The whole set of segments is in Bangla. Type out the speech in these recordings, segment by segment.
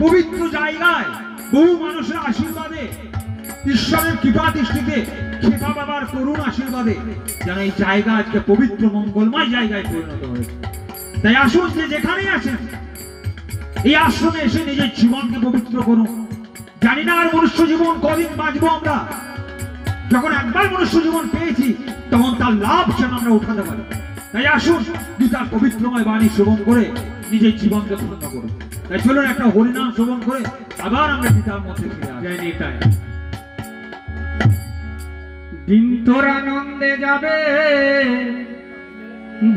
पवित्र জায়গায় বহু মানুষের আশীর্বাদে ঈশ্বরের কৃপা দৃষ্টিতে খেপা বাবার করুণ আশীর্বাদে যেন এই জায়গা আজকে পবিত্র মঙ্গলময় জায়গায় পরিণত হয়েছে। তাই আসুন যে যেখানেই আছেন এই আশ্রমে এসে নিজের জীবনকে পবিত্র করুন। জানি না আর মনুষ্য জীবন কদিন বাঁচবো আমরা, যখন একবার মনুষ্য জীবন পেয়েছি তখন তার লাভ যেন আমরা উঠাতে পারি। তাই আসুন গীতার পবিত্রময় বাণী শ্রবণ করে নিজের জীবনকে ধন্য করুন। তাই চলুন একটা হরিনাম শ্রবণ করে আবার আমরা গীতার মধ্যে ফিরে আসি। তাই দিন তোর আনন্দে যাবে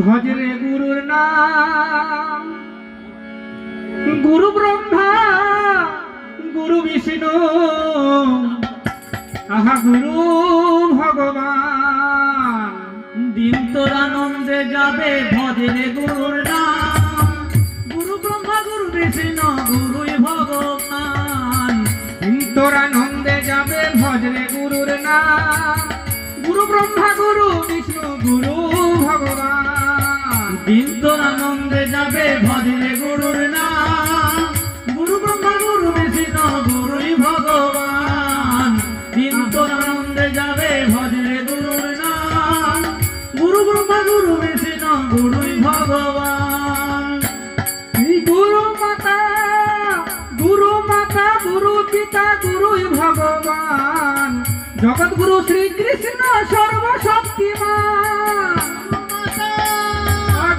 ভজরে গুরুর নাম, গুরু ব্রহ্মা গুরু বিষ্ণু আহা গুরু ভগবান। দিন তোর আনন্দে যাবে ভজরে গুরুর নাম, গুরু ব্রহ্মা গুরু বিষ্ণু গুরুই ভগবান। দিন তোর আনন্দে যাবে ভজরে গুরুর নাম, গুরু ব্রহ্মা গুরু বিষ্ণু গুরু ভগবান। দিন তোর আনন্দে যাবে ভজরে গুরুর নাম, গুরু ব্রহ্মা গুরু বিষ্ণু গুরুই ভগবান। দিন তোর আনন্দে যাবে ভজরে গুরুর নাম, গুরু ব্রহ্মা গুরু বিষ্ণু গুরুই ভগবান। গুরু মাতা গুরু মাতা গুরু পিতা গুরুই ভগবান, জগৎ গুরু শ্রীকৃষ্ণ সর্বশক্তিমান।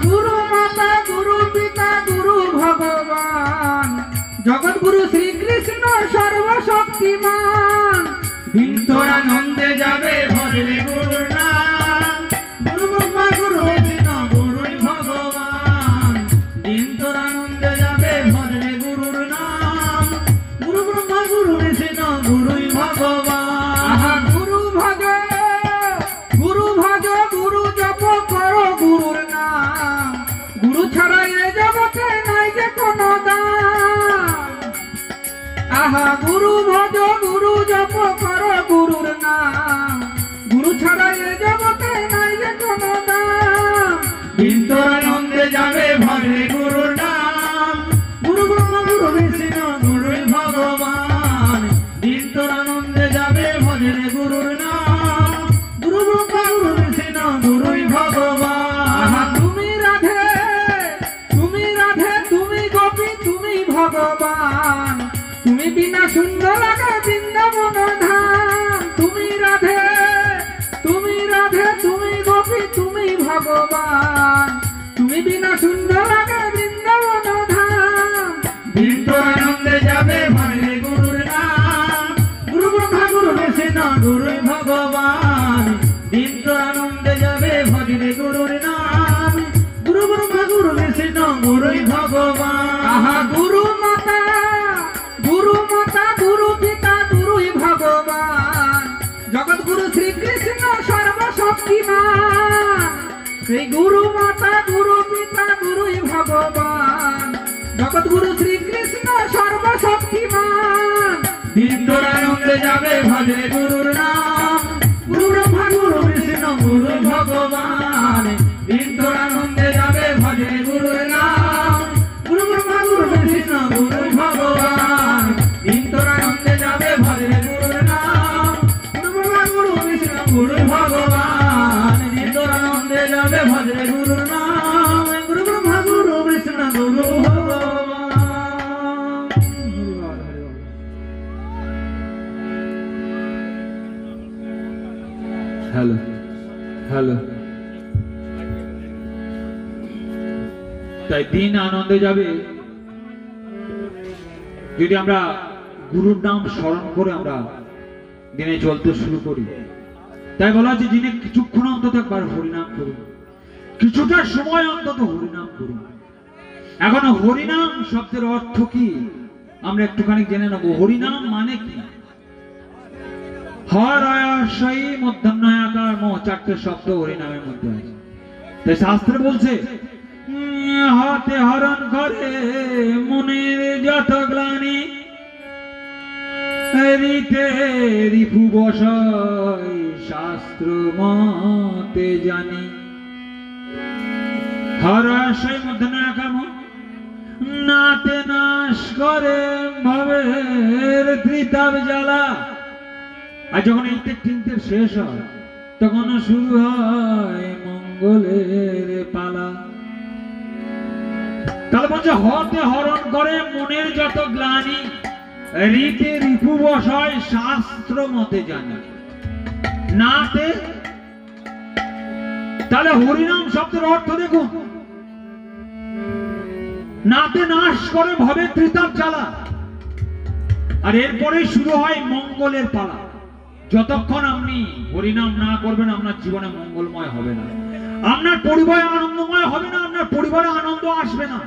গুরু মাতা গুরু পিতা গুরু ভগবান, জগৎ গুরু শ্রীকৃষ্ণ সর্বশক্তিমান। দিন তোর আনন্দে যাবে ভজরে গুরুর নাম, গুরু ব্রহ্মা গুরু বিষ্ণু গুরুই ভগবান। দিন তোর আনন্দে যাবে ভজরে গুরুর নাম, গুরু ব্রহ্মা গুরু বিষ্ণু গুরুই ভগবান। আহা গুরু ভজ গুরু জপ করো গুরুর নাম, গুরু ছাড়া এ জগতে নাই যে কোনো দাম। আহা গুরু ভজ গুরু জপ করো গুরুর নাম, গুরু ছাড়া এ জগতে নাই যে কোনো দাম। দিন তোর আনন্দে যাবে ভজরে গুরুর নাম, গুরু ব্রহ্মা গুরু বিষ্ণু গুরুই ভগবান। দিন তোর আনন্দে যাবে ভজরে গুরুর নাম, গুরু ব্রহ্মা গুরু বিষ্ণু গুরুই ভগবান। আহা তুমি রাধে তুমি গোপী তুমি ভগবান, তুমি বিনা সুন্দর লাগে বৃন্দাবন ধাম। তুমি রাধে তুমি গোপী তুমি ভগবান, তুমি বিনা সুন্দর লাগে বৃন্দাবন ধাম। দিন তোর আনন্দে যাবে ভজরে গুরুর নাম, গুরু ব্রহ্মা গুরু বিষ্ণু গুরুই ভগবান। দিন তোর আনন্দে যাবে ভজরে গুরুর নাম, গুরু ব্রহ্মা গুরু বিষ্ণু গুরুই ভগবান। আহা গুরু মাতা গুরু পিতা গুরুই ভগবান, জগৎ গুরু শ্রীকৃষ্ণ সর্বশক্তিমান। সেই গুরু মাতা গুরু পিতা গুরুই ভগবান, জগৎ গুরু শ্রীকৃষ্ণ সর্বশক্তিমান। দিন তোর আনন্দে যাবে ভজরে গুরুর নাম, গুরু ব্রহ্মা গুরু বিষ্ণু গুরুই ভগবান। দিন তোর আনন্দে যাবে ভজরে গুরুর নাম, গুরু ব্রহ্মা গুরু বিষ্ণু গুরুই ভগবান। দিন তোর আনন্দে যাবে ভজরে গুরুর নাম, গুরু ব্রহ্মা গুরু বিষ্ণু গুরুই ভগবান। দিন তোর আনন্দে যাবে ভজরে গুরুর নাম, গুরু ব্রহ্মা গুরু বিষ্ণু গুরু ভগবান। Hello hello. তাই দিন আনন্দে যাবে যদি আমরা গুরুর নাম স্মরণ করে আমরা দিনে চলতে শুরু করি। তাই বলা হচ্ছে দিনে কিছুক্ষণ অন্তত একবার হরিনাম করুন, কিছুটা সময় অন্তত হরিনাম করুন। এখন হরিনাম শব্দের অর্থ কি আমরা একটুখানি জেনে নেব। হরিনাম মানে কি? হর আয়াশয়ী মধ্যাহ্নয়াকার ম চারটে শব্দ হরিনামের মধ্যে আছে। তাই শাস্ত্রে বলছে হাতে হরণ করে মনের যত গ্লানি, রিতে রিপু বসয় শাস্ত্র মতে জানি। হর আয়াশয়ী মধ্যাহ্নয়াকার ম নাতে নাশ করে ভবের ত্রিতাপ জ্বালা। আর যখন এই তিনটের শেষ হয় তখন শুরু হয় মঙ্গলের পালা। তাহলে বলছে হতে হরণ করে মনের যত গ্লানি, রীতে রিপু বসায় শাস্ত্র মতে জানি। নাতে তাহলে হরিনাম শব্দের অর্থ দেখুন, নাতে নাশ করে ভবে ত্রিতাপ জ্বালা। আর এরপরে শুরু হয় মঙ্গলের পালা। যতক্ষণ আপনি হরিনাম না করবেন আপনার জীবনে মঙ্গলময় হবে না, আপনার পরিবারে আনন্দময় হবে না, আপনার পরিবারে আনন্দ আসবে না।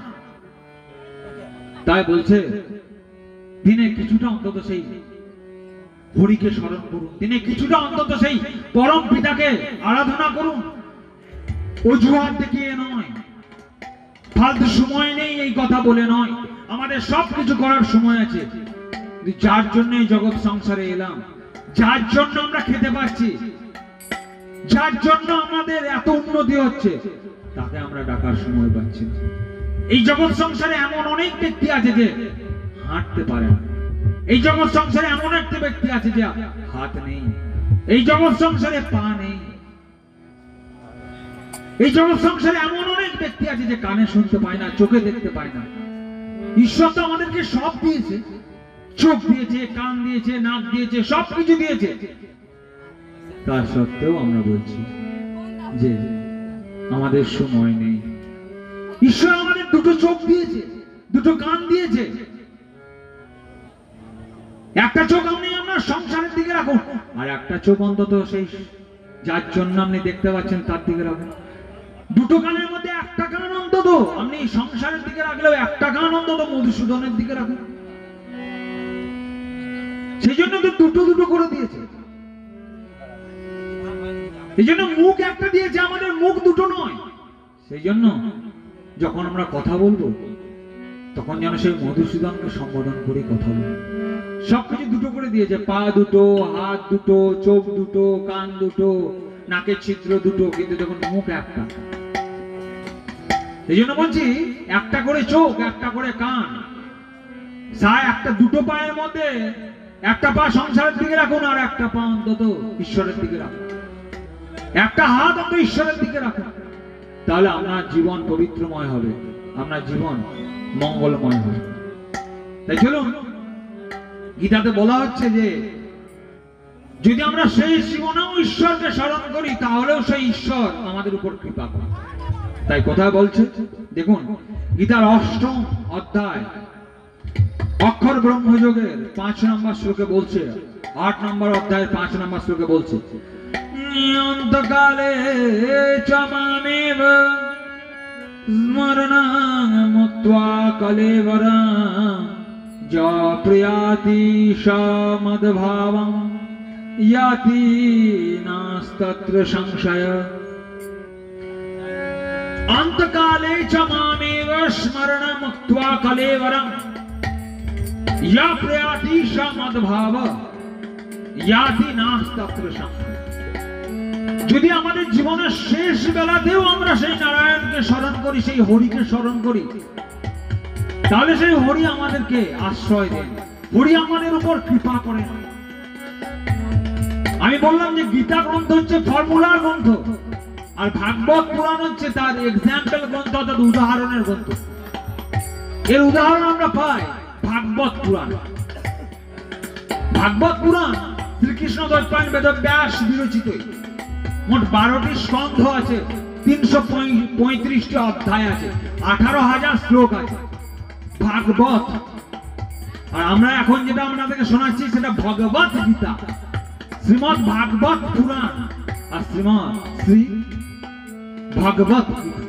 তাই বলছে দিনে কিছুটা অন্তত সেই হরিকে স্মরণ করুন, দিনে কিছুটা অন্তত সেই পরম পিতাকে আরাধনা করুন। অজুহাত দেখিয়ে নয়, ফালতু সময় নেই এই কথা বলে নয়, আমাদের সবকিছু করার সময় আছে। যার জন্য এই জগৎ সংসারে এলাম, যার জন্য আমরা খেতে পাচ্ছি, যার জন্য আমাদের এত উন্নতি হচ্ছে, তাকে আমরা ডাকার সময় পাচ্ছি না। এই জগৎ সংসারে এমন অনেক ব্যক্তি আছে যে হাঁটতে পারে না, এই জগৎ সংসারে এমন একটা ব্যক্তি আছে যে হাত নেই, এই জগৎ সংসারে পা নেই, এই জগৎ সংসারে এমন অনেক ব্যক্তি আছে যে কানে শুনতে পায় না, চোখে দেখতে পায় না। ঈশ্বর তো আমাদেরকে সব দিয়েছে, চোখ দিয়েছে, কান দিয়েছে, নাক দিয়েছে, সবকিছু দিয়েছে। তা সত্ত্বেও আমরা বলছি যে আমাদের সময় নেই। ঈশ্বর আমাদের দুটো চোখ দিয়েছে, দুটো কান দিয়েছে। একটা চোখ আপনি আপনার সংসারের দিকে রাখুন, আর একটা চোখ অন্তত সেই যার জন্য আপনি দেখতে পাচ্ছেন তার দিকে রাখুন। দুটো কানের মধ্যে একটা কান অন্তত আপনি সংসারের দিকে রাখলেও একটা কান অন্তত মধুসূদনের দিকে রাখুন। সেই জন্য তো দুটো দুটো করে দিয়েছে। এই জন্য মুখ একটা দিয়েছে, আমাদের মুখ দুটো নয়। সেই জন্য যখন আমরা কথা বলবো তখন যেন সেই মধুসূদনকে সম্বোধন করে কথা বলবো। সবকিছু দুটো করে দিয়েছে, পা দুটো, হাত দুটো, চোখ দুটো, কান দুটো, নাকের ছিদ্র দুটো, কিন্তু দেখুন মুখ একটা। এই জন্য বলছি একটা করে চোখ, একটা করে কান, একটা দুটো পায়ের মধ্যে একটা পা সংসারের দিকে রাখুন, আর একটা পা অন্তত ঈশ্বরের দিকে রাখুন, একটা হাত অন্তত ঈশ্বরের দিকে রাখুন। তাহলে আপনার জীবন পবিত্রময় হবে, আপনার জীবন মঙ্গলময় হবে। তাই চলুন, গীতাতে বলা হচ্ছে যে যদি আমরা সেই জীবনেও ঈশ্বরকে স্মরণ করি তাহলেও সেই ঈশ্বর আমাদের উপর কৃপা করে। তাই কোথায় বলছে দেখুন, গীতার ৮ম অধ্যায় অক্ষর ব্রহ্মযোগের ৫ নম্বর শ্লোকে বলছে, ৮ নম্বর অধ্যায়ের ৫ নম্বর শ্লোকে বলছে, অন্তকালে চ মামেব স্মরণং মুক্ত্বা কলেবরং যা প্রিয়াতি সমদ্ভাবং ইয়াতি নাস্তত্র সংশয়। অন্তকালে চ মামেব স্মরণং মুক্ত্বা কলেবরং ইয়া প্রিয়াতি সমদ্ভাবং ইয়াতি নাস্তত্র সংশয়। যদি আমাদের জীবনের শেষ বেলাতেও আমরা সেই নারায়ণকে স্মরণ করি, সেই হরিকে স্মরণ করি, তাহলে সেই হরি আমাদেরকে আশ্রয় দেন, হরি আমাদের উপর কৃপা করেন। আমি বললাম যে গীতা গ্রন্থ হচ্ছে ফর্মুলার গ্রন্থ, আর ভাগবত পুরাণ হচ্ছে তার এক্সাম্পল গ্রন্থ, অর্থাৎ উদাহরণের গ্রন্থ। এর উদাহরণ আমরা পাই ভাগবত পুরাণ। ভাগবত পুরাণ শ্রীকৃষ্ণ দ্বৈপায়ন বেদব্যাস বিরচিত। মোট 12টি স্কন্ধ আছে, 335টি অধ্যায় আছে, 18,000 শ্লোক আছে ভাগবত। আর আমরা এখন যেটা আপনাদেরকে শোনাচ্ছি সেটা ভগবত গীতা, শ্রীমৎ ভাগবত পুরাণ আর শ্রীমৎ শ্রী ভগবত গীতা।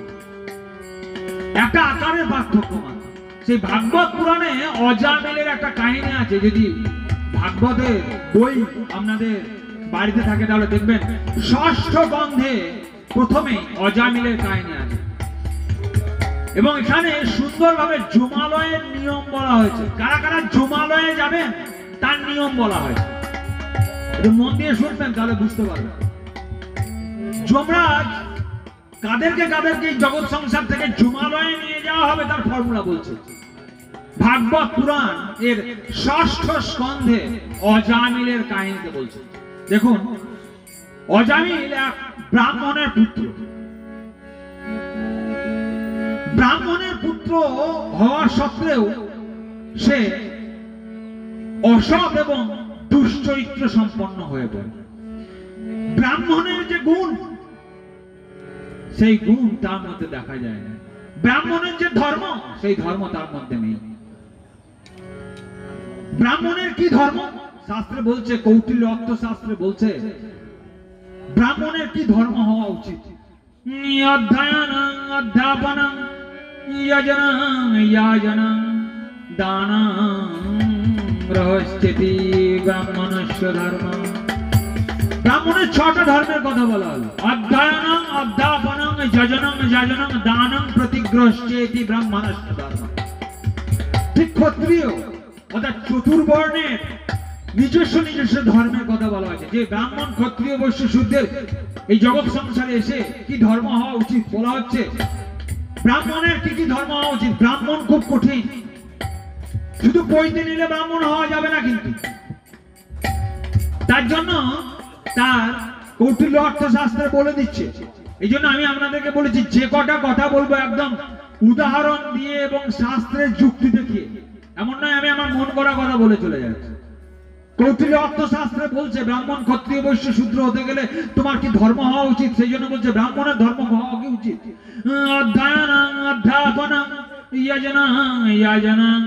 একটা আকারের পার্থক্য মাত্র। সেই ভাগবত পুরাণে অজামিলের একটা কাহিনী আছে। যদি ভাগবতের বই আপনাদের বাড়িতে থাকে তাহলে দেখবেন 6ষ্ঠ গন্ধে প্রথমে অজামিলের কাহিনী আছে, এবং এখানে সুন্দরভাবে জমালয়ের নিয়ম বলা হয়েছে। কারা কারা জমালয়ে যাবেন তার নিয়ম বলা হয়েছে, একটু মন দিয়ে শুনবেন তাহলে বুঝতে পারবেন। যমরাজ কাদেরকে কাদেরকে এই জগৎ সংসার থেকে জুমালয়ে নিয়ে যাওয়া হবে তার ফর্মুলা বলছে। ভাগবত পুরাণ এর ৬ষ্ঠ স্কন্ধে অজামিলের কাহিনীতে বলছে। দেখুন, অজামিল এক ব্রাহ্মণের পুত্র। ব্রাহ্মণের পুত্র হওয়ার সত্ত্বেও সে অসৎ এবং দুশ্চরিত্র সম্পন্ন হয়ে পড়ে। ব্রাহ্মণের যে গুণ, সেই গুণ তার মধ্যে দেখা যায় না। ব্রাহ্মণের যে ধর্ম, সেই ধর্ম তার মধ্যে নেই। ব্রাহ্মণের কি ধর্ম? শাস্ত্রে বলছে, কৌটিল্য অর্থশাস্ত্রে বলছে ব্রাহ্মণের কি ধর্ম হওয়া উচিত। অধ্যয়নং অধ্যাপনং যজনং যাজনং দানং রহস্যতি ব্রাহ্মণস্য ধর্মঃ। ব্রাহ্মণের 6টা ধর্মের কথা বলা হলো। অধ্যয়নং অধ্যাপনং যজনং যাজনং দানং প্রতিগ্রহস্যেতি ব্রাহ্মণস্য ধর্মঃ। ঠিক ক্ষত্রিয় অর্থাৎ চতুর্বর্ণের নিজস্ব নিজস্ব ধর্মের কথা বলা হয়েছে। যে ব্রাহ্মণ, ক্ষত্রিয়, বৈশ্য, শূদ্রের এই জগৎ সংসারে এসে কি ধর্ম হওয়া উচিত বলা হচ্ছে। ব্রাহ্মণের কি কি ধর্ম হওয়া উচিত? ব্রাহ্মণ খুব কঠিন, শুধু বইতে নিলে ব্রাহ্মণ হওয়া যাবে না, কিন্তু তার জন্য তার কৌটিল্য অর্থশাস্ত্রে বলে দিচ্ছে। এই জন্য আমি আপনাদেরকে বলেছি, যে কটা কথা বলবো একদম উদাহরণ দিয়ে এবং শাস্ত্রের যুক্তি দেখিয়ে, এমন নয় আমি আমার মন করা কথা বলে চলে যাচ্ছি। কৌটিল্য অর্থশাস্ত্রে বলছে ব্রাহ্মণ, ক্ষত্রিয়, বৈশ্য, শূদ্র হতে গেলে তোমার কি ধর্ম হওয়া উচিত। সেই জন্য বলছে ব্রাহ্মণের ধর্ম হওয়া কি উচিত। অধ্যয়নং অধ্যাপনং যজনং যাজনং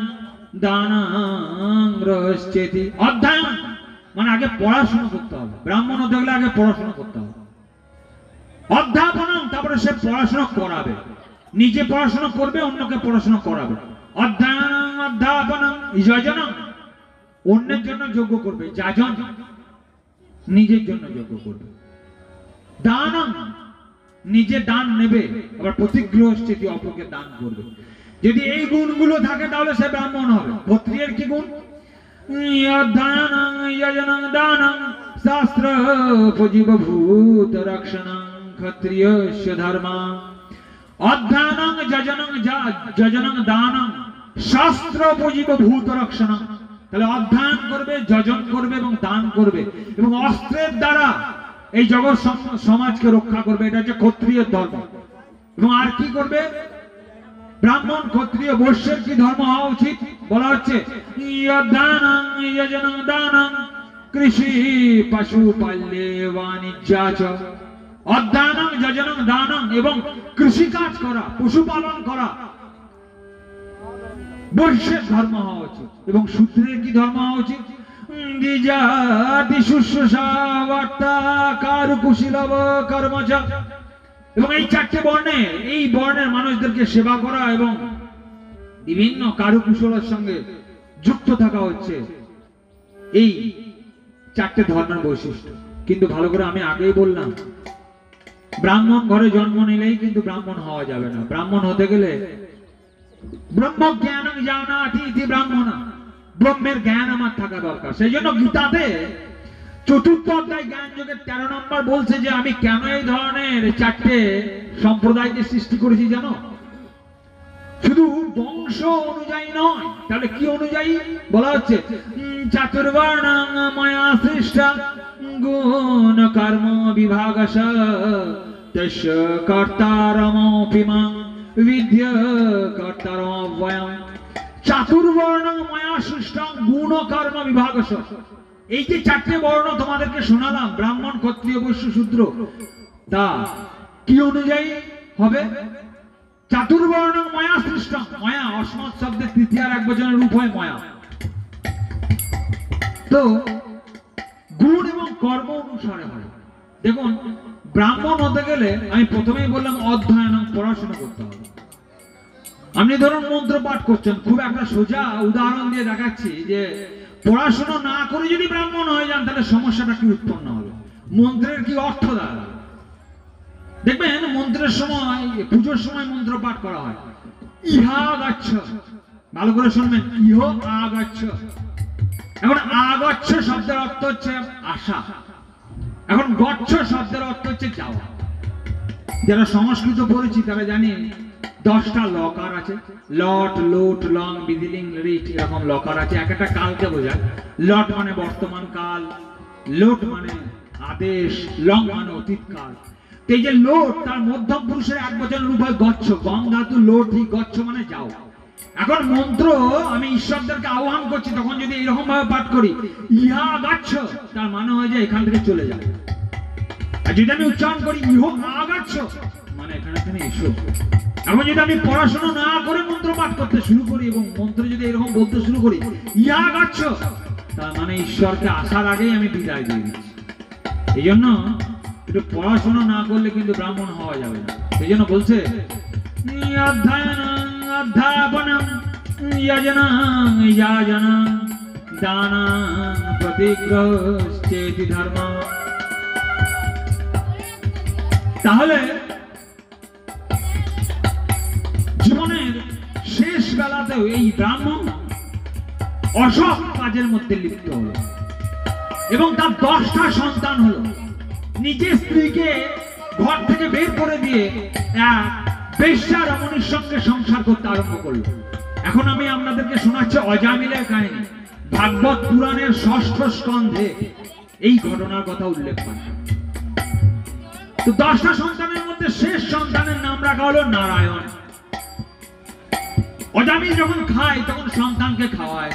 দানং রহস্যতি। অধ্যয়ন মানে আগে পড়াশোনা করতে হবে। ব্রাহ্মণ হতে গেলে আগে পড়াশোনা করতে হবে। অধ্যাপনং, তারপরে সে পড়াশোনা করাবে। নিজে পড়াশোনা করবে, অন্যকে পড়াশোনা করাবে। অধ্যয়নং অধ্যাপনং যজনং, অন্যের জন্য যোগ্য করবে। যাজন, নিজের জন্য যোগ্য করবে। দানং, নিজে দান নেবে, আবার প্রতিগ্রহস্যতি, অপরকে দান করবে। যদি এই গুণগুলো থাকে তাহলে সে ব্রাহ্মণ হবে। ক্ষত্রিয়ের কি গুণ? অধ্যয়নং যজনং দানং শাস্ত্রোপজীবভূত রক্ষণং ক্ষত্রিয়স্য ধর্মঃ। অধ্যয়নং যজনং দানং শাস্ত্রোপজীবভূত রক্ষণং। তাহলে অধ্যয়ন করবে, যজন করবে এবং দান করবে, এবং অস্ত্রের দ্বারা এই জগৎ সমাজকে রক্ষা করবে। এটা হচ্ছে ক্ষত্রিয়ের ধর্ম। এবং আর কি করবে? ব্রাহ্মণ, ক্ষত্রিয়, বৈশ্যের কি ধর্ম হওয়া উচিত বলা হচ্ছে। অধ্যয়নং যজনং দানং কৃষি পশুপাল্যে বাণিজ্যাচ। অধ্যয়নং যজনং দানং, এবং কৃষিকাজ করা, পশুপালন করা বৈশ্যের ধর্ম হওয়া উচিত। এবং শূদ্রের কি ধর্ম হওয়া উচিত? দ্বিজাতি শুশ্রূষা বার্তা কারুকুশীলব কর্মচ। এবং এই 4টে বর্ণে, এই বর্ণের মানুষদেরকে সেবা করা এবং বিভিন্ন কারুকুশলের সঙ্গে যুক্ত থাকা হচ্ছে এই 4টে ধর্মের বৈশিষ্ট্য। কিন্তু ভালো করে আমি আগেই বললাম, ব্রাহ্মণ ঘরে জন্ম নিলেই কিন্তু ব্রাহ্মণ হওয়া যাবে না। ব্রাহ্মণ হতে গেলে ব্রহ্মজ্ঞানং জানাতি ইতি ব্রাহ্মণ, ব্রহ্মের জ্ঞান আমার থাকা দরকার। সেই জন্য গীতাতে 4র্থ অধ্যায় জ্ঞান যোগের 13 নম্বর বলছে যে আমি কেন এই ধরনের 4টে সম্প্রদায়কে সৃষ্টি করেছি জানো? শুধু বংশ অনুযায়ী নয়, তাহলে কি অনুযায়ী বলা হচ্ছে? চাতুর্বর্ণং ময়া সৃষ্টা গুণ কর্ম বিভাগশ তস্য কর্তারমপি মাং বিদ্য কর্তারমব্যয়ং। চাতুর্বর্ণং ময়া সৃষ্টা গুণ কর্ম বিভাগশ। এই যে 4টে বর্ণ তোমাদেরকে শোনালাম, ব্রাহ্মণ, ক্ষত্রিয়, বৈশ্য, শূদ্র, তা কি অনুযায়ী হবে? চাতুর্বর্ণ ময়া সৃষ্ট। ময়া অসমত শব্দের তৃতীয়ার এক বচনের রূপ হয় ময়া। তো গুণ এবং কর্ম অনুসারে হয়। দেখুন, ব্রাহ্মণ হতে গেলে আমি প্রথমেই বললাম অধ্যয়ন, পড়াশোনা করতে হবে। আপনি ধরুন মন্ত্র পাঠ করছেন, খুব একটা সোজা উদাহরণ দিয়ে দেখাচ্ছি যে পড়াশোনা না করে যদি ব্রাহ্মণ হয়ে যান তাহলে সমস্যাটা কি উৎপন্ন হবে। মন্ত্রের কি অর্থ দাঁড়াবে? দেখবেন মন্ত্রের সময়, পুজোর সময় মন্ত্র পাঠ করা হয়, ইহা গচ্ছ। ভালো করে শুনবেন, ইহ আগচ্ছ। এখন আগচ্ছ শব্দের অর্থ হচ্ছে আশা, এখন গচ্ছ শব্দের অর্থ হচ্ছে যাওয়া। যারা সংস্কৃত পড়েছি তারা জানি 10টা লকার আছে। লট, লোট, লং, বিদিলিং, রিট, এরকম লকার আছে। এক একটা কালকে বোঝায়। লট মানে বর্তমান কাল, লোট মানে আদেশ, লং মানে অতীত কাল। এই যে লোট, তার মধ্যম পুরুষের এক বচনের রূপ হয় গচ্ছ, গম ধাতু লোট, গচ্ছ মানে যাও। এখন মন্ত্র আমি ঈশ্বরদেরকে আহ্বান করছি, তখন যদি এরকম ভাবে পাঠ করি ইহা গাচ্ছ, তার মানে হয় যে এখান থেকে চলে যাও। আর যদি আমি উচ্চারণ করি ইহ আগাচ্ছ, মানে এখানে থেকে এসো। এখন যদি আমি পড়াশোনা না করে মন্ত্র পাঠ করতে শুরু করি এবং মন্ত্র যদি এরকম বলতে শুরু করি ইহা গাচ্ছ, তার মানে ঈশ্বরকে আসার আগেই আমি বিদায় দিয়ে দিচ্ছি। এই জন্য একটু পড়াশোনা না করলে কিন্তু ব্রাহ্মণ হওয়া যাবে না। এই জন্য বলছে অধ্যায়নং অধ্যাপনং যজনং যাজনং দানং প্রতিগ্রহশ্চেতি ধর্ম। তাহলে জীবনের শেষ বেলাতেও এই ব্রাহ্মণ অসৎ কাজের মধ্যে লিপ্ত হলো এবং তার 10টা সন্তান হলো। নিজের স্ত্রীকে ঘর থেকে বের করে দিয়ে এক বেশ্যা রমণীর সঙ্গে সংসার করতে আরম্ভ করলো। এখন আমি আপনাদেরকে শোনাচ্ছি অজামিলের কাহিনী। ভাগবত পুরাণের 6ষ্ঠ স্কন্ধে এই ঘটনার কথা উল্লেখ করা। তো 10টা সন্তানের মধ্যে শেষ সন্তানের নাম রাখা হলো নারায়ণ। অজামিল যখন খায় তখন সন্তানকে খাওয়ায়।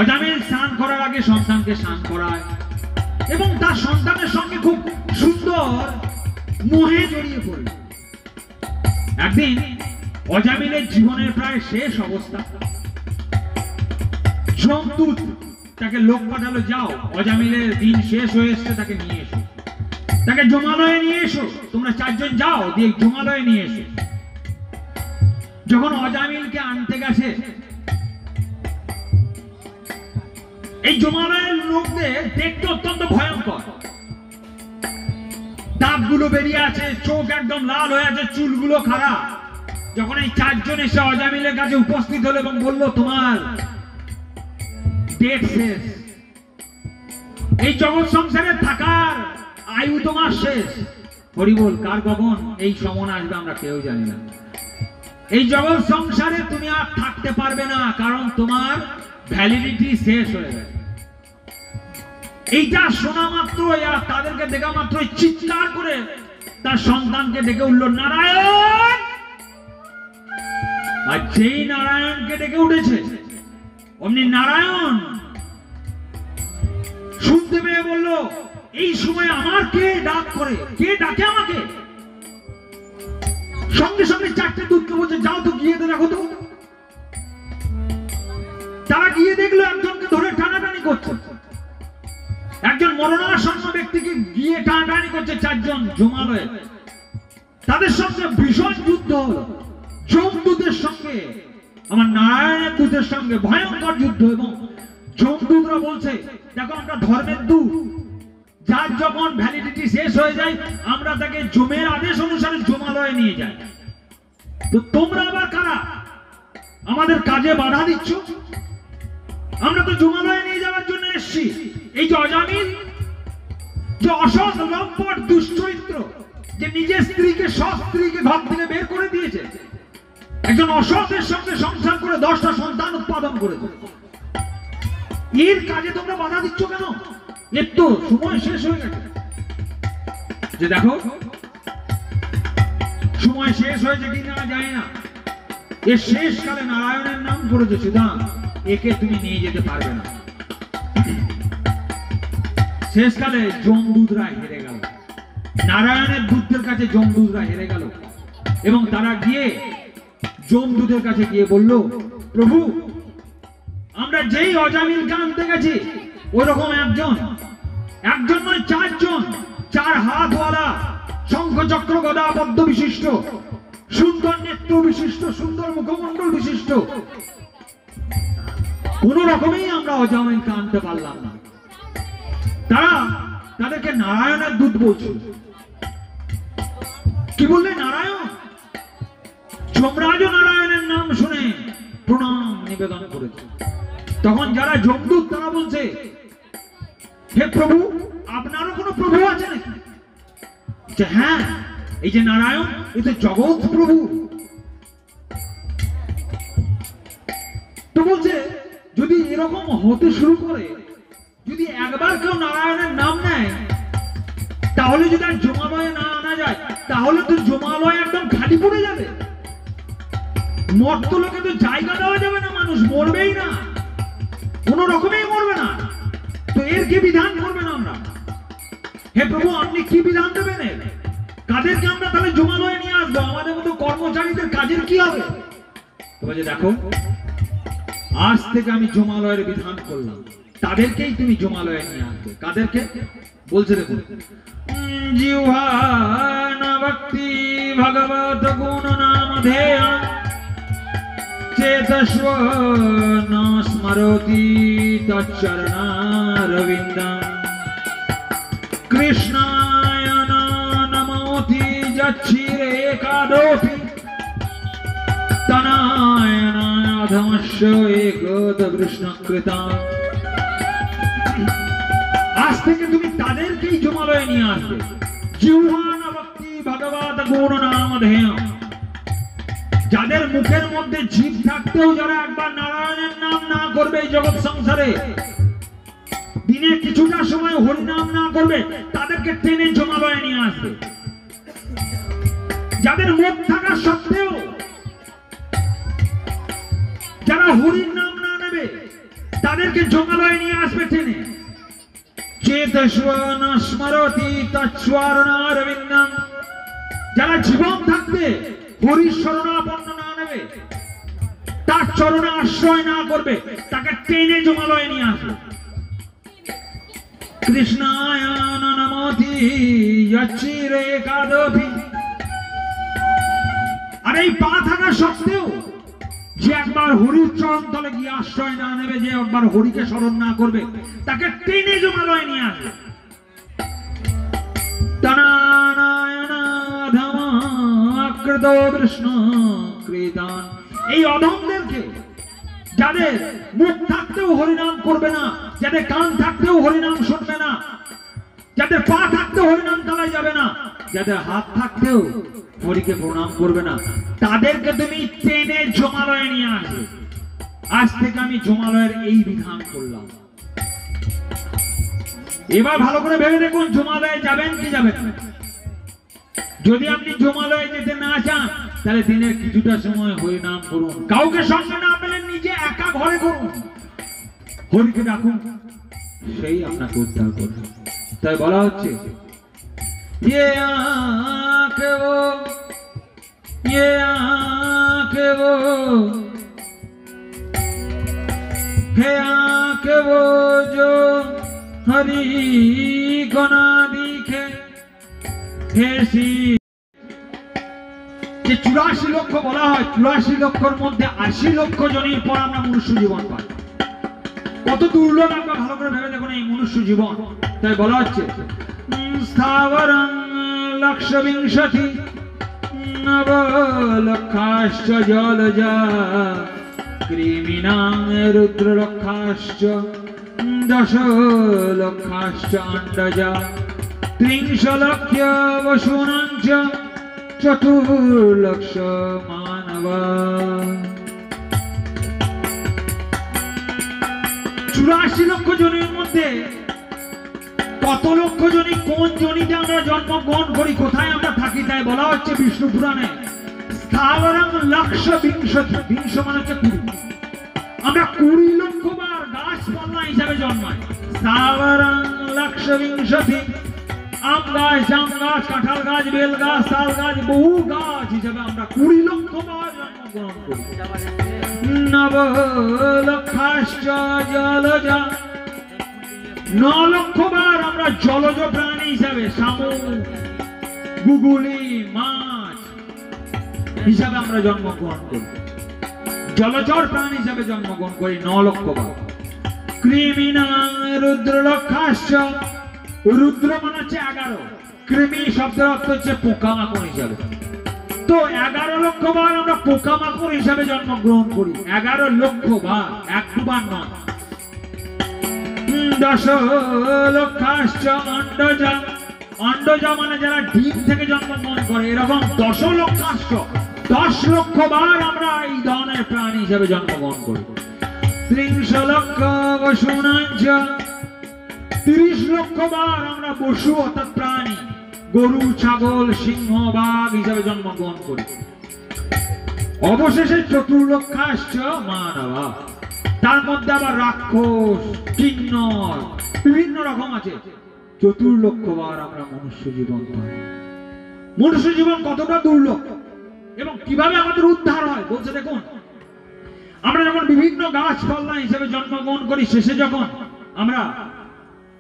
অজামিল স্নান করার আগে সন্তানকে স্নান করায় এবং তার সন্তানের সঙ্গে খুব সুন্দর মোহে জড়িয়ে পড়ল। একদিন অজামিলের জীবনের প্রায় শেষ অবস্থা। যমদূত তাকে লোক পাঠালো, যাও অজামিলের দিন শেষ হয়ে এসছে, তাকে নিয়ে এসো, তাকে জমালয়ে নিয়ে এসো। তোমরা 4 জন যাও, দিয়ে জমালয়ে নিয়ে এসো। যখন অজামিলকে আনতে গেছে, এই জমালয়ের লোকদের দেখতে অত্যন্ত ভয়ঙ্কর। দাঁতগুলো বেরিয়ে আছে, চোখ একদম লাল হয়ে আছে, চুলগুলো খারাপ। যখন এই 4 জন এসে অজামিলের কাছে উপস্থিত হলো এবং বলল তোমার ডেট শেষ, এই জগৎ সংসারে থাকার আয়ু তোমার শেষ। হরিবল, কার কখন এই সময় আসবে আমরা কেউ জানি না। এই জগৎ সংসারে তুমি আর থাকতে পারবে না, কারণ তোমার ভ্যালিডিটি শেষ হয়ে গেছে। এইটা শোনা মাত্র তাদেরকে দেখা মাত্র চিৎকার করে তার সন্তানকে ডেকে উঠল নারায়ণ। আর যেই নারায়ণকে ডেকে উঠেছে অমনি নারায়ণ শুনতে পেয়ে বলল এই সময় আমার কে ডাক করে, কে ডাকে আমাকে? সঙ্গে সঙ্গে 4টে দূতকে বলছে যাও তো গিয়ে দেখো তো। তারা গিয়ে দেখলো একজনকে ধরে টানাটানি করছে, একজন মরণাসন্ন ব্যক্তিকে গিয়ে টানাটানি করছে 4 জন জমালয়ে। তাদের সঙ্গে ভীষণ যুদ্ধ হলো। যমদূতের সঙ্গে আমার নারায়ণের দূতের সঙ্গে ভয়ঙ্কর যুদ্ধ। এবং যমদূতরা বলছে দেখো আমরা ধর্মের দূত, যার যখন ভ্যালিডিটি শেষ হয়ে যায় আমরা তাকে যমের আদেশ অনুসারে জমালয়ে নিয়ে যাই। তো তোমরা আবার কারা, আমাদের কাজে বাধা দিচ্ছ? আমরা তো জমালয়ে নিয়ে যাওয়ার জন্য এসেছি। এই যে অজামিল, যে অসৎ লম্পট দুশ্চরিত্র, যে নিজের স্ত্রীকে সৎ স্ত্রীকে ঘর থেকে বের করে দিয়েছে, একজন অসতের সঙ্গে সংসার করে 10টা সন্তান উৎপাদন করেছে, এর কাজে তোমরা বাধা দিচ্ছ কেন? এর তো সময় শেষ হয়ে গেছে। যে দেখো সময় শেষ হয়েছে কি না জানি না, এর শেষকালে নারায়ণের নাম করেছে, সুতরাং একে তুমি নিয়ে যেতে পারবে না। শেষকালে যমদূতরা হেরে গেল, নারায়ণের দূতদের কাছে যমদূতরা হেরে গেল এবং তারা গিয়ে যমদূতের কাছে গিয়ে বলল প্রভু আমরা যেই অজামিলকে আনতে গেছি ওই রকম একজন নয় 4 জন, 4 হাতওয়ালা, শঙ্খ চক্র গদা পদ্ম বিশিষ্ট, সুন্দর নেত্র বিশিষ্ট, সুন্দর মুখমণ্ডল বিশিষ্ট, কোন রকমেই আমরা অজামিলকে আনতে পারলাম না। তারা তাদেরকে নারায়ণের দূত বলছিল। কি বললে? নারায়ণ। যমরাজ নারায়ণের নাম শুনে প্রণাম নিবেদন করেছে। তখন যারা যমদূত তারা বলছে হে প্রভু আপনারও কোনো প্রভু আছে নাকি? হ্যাঁ এই যে নারায়ণ, এই তো জগৎ প্রভু। তো বলছে যদি এরকম হতে শুরু করে, যদি একবার কেউ নারায়ণের নাম নেয়, তাহলে যদি আর জমালয়ে না আনা যায়, তাহলে তো জমালয় একদম খালি পড়ে যাবে। মর্ত লোকে তো জায়গা দেওয়া যাবে না, মানুষ মরবেই না, কোন রকমেই মরবে না। তো এর কি বিধান করবেন আমরা? হে প্রভু, আপনি কি বিধান দেবেন? কাদেরকে আমরা তাহলে জমালয়ে নিয়ে আসবো? আমাদের মতো কর্মচারীদের কাজের কি হবে? তবে যে দেখো, আজ থেকে আমি জমালয়ের বিধান করলাম, তাদেরকেই তুমি জমালয়ে নিয়ে আসবে। কাদেরকে বলছে দেখুন, জিহ্বা ভক্তি ভগবত গুণ নাম ধেয় চেতস্ব ন স্মরতি তচ্চরণারবিন্দম কৃষ্ণায় নমোতি যচ্ছিরে কাদোপি তনায়নাধমস্য একত কৃষ্ণকৃতা। আজ থেকে তুমি তাদেরকেই জমালয়ে নিয়ে আসবে। জিহ্বা ভক্তি ভগবত গুণ নাম ধেয়, যাদের মুখের মধ্যে জিভ থাকতেও যারা একবার নারায়ণের নাম না করবে এই জগৎ সংসারে, দিনে কিছুটা সময় হরিনাম না করবে, তাদেরকে টেনে জমালয়ে নিয়ে আসবে। যাদের মুখ থাকা সত্ত্বেও যারা হরির নাম না নেবে, তাদেরকে জমালয়ে নিয়ে আসবে টেনে। চেতস্ব ন স্মরতি তচ্চরণারবিন্দম, যারা জীবন থাকতে হরির শরণাপন্ন না নেবে, তার চরণে আশ্রয় না করবে, তাকে টেনে জমালয়ে নিয়ে আসবে। কৃষ্ণায় নমোতি যচ্ছিরে কাদোপি। আর এই পা থাকা সত্ত্বেও যে একবার হরির চরণ তলে গিয়ে আশ্রয় না নেবে, যে একবার হরিকে স্মরণ না করবে, তাকে টেনে জমালয়ে নিয়ে আসবে। এই অধমদেরকে, যাদের মুখ থাকতেও হরিনাম করবে না, যাদের কান থাকতেও হরিনাম শুনবে না, যাদের পা থাকতেও হরিনাম চালায় যাবে না, যাদের হাত থাকতেও হরিকে প্রণাম করবে না, তাদেরকে তুমি টেনে জমালয়ে নিয়ে আসবে। আজ থেকে আমি জমালয়ের এই বিধান করলাম। এবার ভালো করে ভেবে দেখুন, জমালয়ে যাবেন কি যাবেন না। যদি আপনি জমালয়ে যেতে না চান, তাহলে দিনের কিছুটা সময় হরিনাম করুন, কাউকে সঙ্গে না পেলে নিজে একা ঘরে করুন, হরিকে ডাকুন, সেই আপনাকে উদ্ধার করবে। তাই বলা হচ্ছে, ये आंखें वो है आंखें वो जो हरि को ना दिखे, ऐसी যে 84 লক্ষ বলা হয়, 84 লক্ষর মধ্যে 80 লক্ষ জনের পর আমরা মনুষ্য জীবন পাই। কত দুর্লভ, আমরা ভালো করে ভেবে দেখুন এই মনুষ্য জীবন। তাই বলা হচ্ছে, স্থাবরং লক্ষবিংশতি নবলক্ষাশ্চ জলজা কৃমিণাং রুদ্রলক্ষাশ্চ দশলক্ষাশ্চ অণ্ডজা ত্রিংশলক্ষ বসূনাং চ চতুর্লক্ষ মানবা। 84 লক্ষ জনের মধ্যে কত লক্ষ জনই কোন জনিতে আমরা জন্মগ্রহণ করি, কোথায় আমরা থাকি? তাই বলা হচ্ছে বিষ্ণু পুরাণে, স্থাবরং লক্ষ বিংশতি, বিংশ মানে হচ্ছে 20, আমরা 20 লক্ষ বার গাছপালা হিসাবে জন্মাই। স্থাবরং লক্ষ বিংশতি, আম গাছ, জাম গাছ, কাঁঠাল গাছ, বেল গাছ, তাল গাছ, বহু গাছ হিসাবে আমরা 20 লক্ষ বার জন্মগ্রহণ করি। নবলক্ষাশ্চ জলজা, 9 লক্ষ বার আমরা জলজ প্রাণী হিসাবে, শামুক, গুগুলি, মাছ হিসাবে আমরা জন্মগ্রহণ করি, জলচর প্রাণী হিসাবে জন্মগ্রহণ করি 9 লক্ষ বার। কৃমিণাং রুদ্রলক্ষাশ্চ, রুদ্র মানে হচ্ছে 11, কৃমি শব্দের অর্থ হচ্ছে পোকামাকড় হিসাবে। তো 11 লক্ষ বার আমরা পোকামাকড় হিসাবে জন্মগ্রহণ করি, 11 লক্ষ বার, 1 দুবার নয়। দশলক্ষাশ্চ অণ্ডজা, অন্ডজা মানে যারা ডিম থেকে জন্মগ্রহণ করে, এরকম 10 লক্ষ বার আমরা এই ধরনের প্রাণী হিসেবে জন্মগ্রহণ করি। 30 লক্ষ বসুনাঞ্চ, 30 লক্ষ বার আমরা পশু অর্থাৎ প্রাণী, গরু, ছাগল, সিংহ, বাঘ হিসাবে জন্মগ্রহণ করি। অবশেষে 4 লক্ষাশ্চ মানব, তার মধ্যে আবার রাক্ষস, কিন্নর, বিভিন্ন রকম আছে। 4 লক্ষ বার আমরা মনুষ্য জীবন পাই। মনুষ্য জীবন কতটা দুর্লভ এবং কিভাবে আমাদের উদ্ধার হয় বলছে দেখুন, আমরা যখন বিভিন্ন গাছপালা হিসেবে জন্মগ্রহণ করি, শেষে যখন আমরা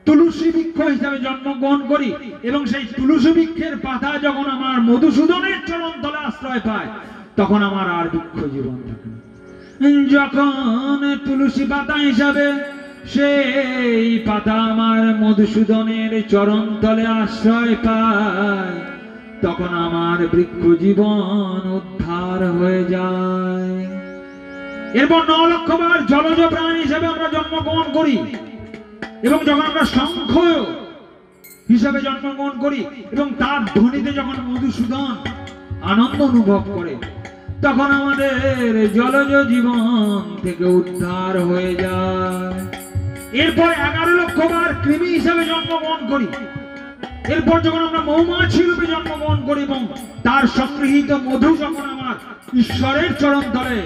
তুলসী বৃক্ষ হিসাবে জন্মগ্রহণ করি এবং সেই তুলসী বৃক্ষের পাতা যখন আমার মধুসূদনের চরণ তলে আশ্রয় পায়, তখন আমার আর দুঃখ জীবন থাকে না। যখন তুলসী পাতা হিসাবে সেই পাতা আমার মধুসূদনের চরণ তলে আশ্রয় পায়, তখন আমার বৃক্ষ জীবন উদ্ধার হয়ে যায়। এরপর 9 লক্ষ বার জলজ প্রাণী হিসেবে আমরা জন্মগ্রহণ করি এবং যখন আমরা শঙ্খ হিসাবে জন্মগ্রহণ করি এবং তার ধ্বনিতে যখন মধুসূদন আনন্দ অনুভব করে, তখন আমাদের জলজ জীবন থেকে উদ্ধার হয়ে যায়। এরপর 11 লক্ষ বার কৃমি হিসাবে জন্মগ্রহণ করি। এরপর যখন আমরা মৌমাছি রূপে জন্মগ্রহণ করি এবং তার সংগৃহীত মধু যখন আমার ঈশ্বরের চরণ তলে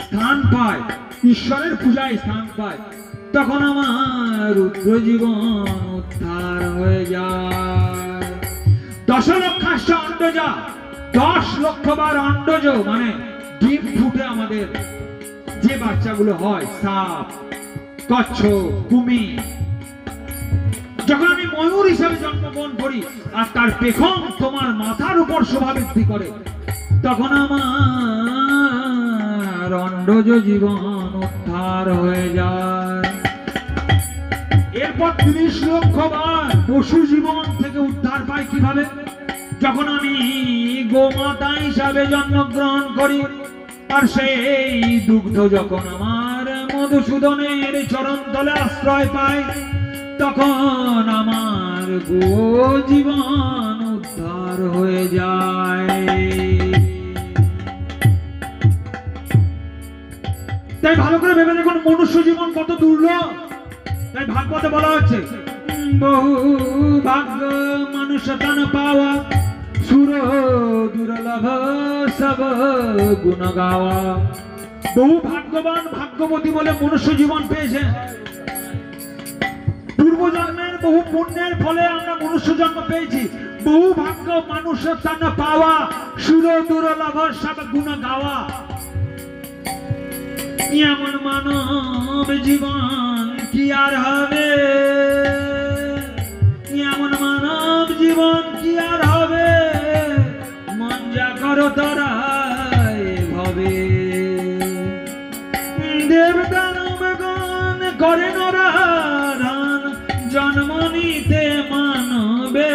স্থান পায়, ঈশ্বরের পূজায় স্থান পায়, তখন আমার রুদ্র জীবন উদ্ধার হয়ে যায়। 10 লক্ষাশ্চ অন্ডজা, 10 লক্ষ বার অন্ডজ মানে ডিম ফুটে আমাদের যে বাচ্চাগুলো হয়, সাপ, কচ্ছপ, কুমির। যখন আমি ময়ূর হিসাবে জন্মগ্রহণ করি আর তার পেখম তোমার মাথার উপর শোভা বৃদ্ধি করে, তখন আমার অন্ডজ জীবন উদ্ধার হয়ে যায়। এরপর 30 লক্ষ বার পশু জীবন থেকে উদ্ধার পাই কিভাবে? যখন আমি গোমাতা হিসাবে জন্মগ্রহণ করি আর সেই দুগ্ধ যখন আমার মধুসূদনের চরণ তলে আশ্রয় পায়, তখন আমার গো জীবন উদ্ধার হয়ে যায়। তাই ভালো করে ভেবে দেখুন মনুষ্য জীবন কত দুর্লভ। তাই ভাগবতে বলা হচ্ছে, বহু ভাগ্য মানুষ তন পাওয়া, সুর দুর্লভ সব গুণ গাওয়া। বহু ভাগ্যবান ভাগ্যবতী বলে মনুষ্য জীবন পেয়েছে। পূর্বজন্মের বহু পুণ্যের ফলে আমরা মনুষ্য জন্ম পেয়েছি। বহু ভাগ্য মানুষ তন পাওয়া, সুর দুর্লভ সব গুণ গাওয়া। এমন মানব জীবন কি আর হবে, এমন মানব জীবন কি আর হবে, মন যা করো তোরা ভাবে। দেবদানবগণ করে নরাধন, জন্ম নিতে মানবে,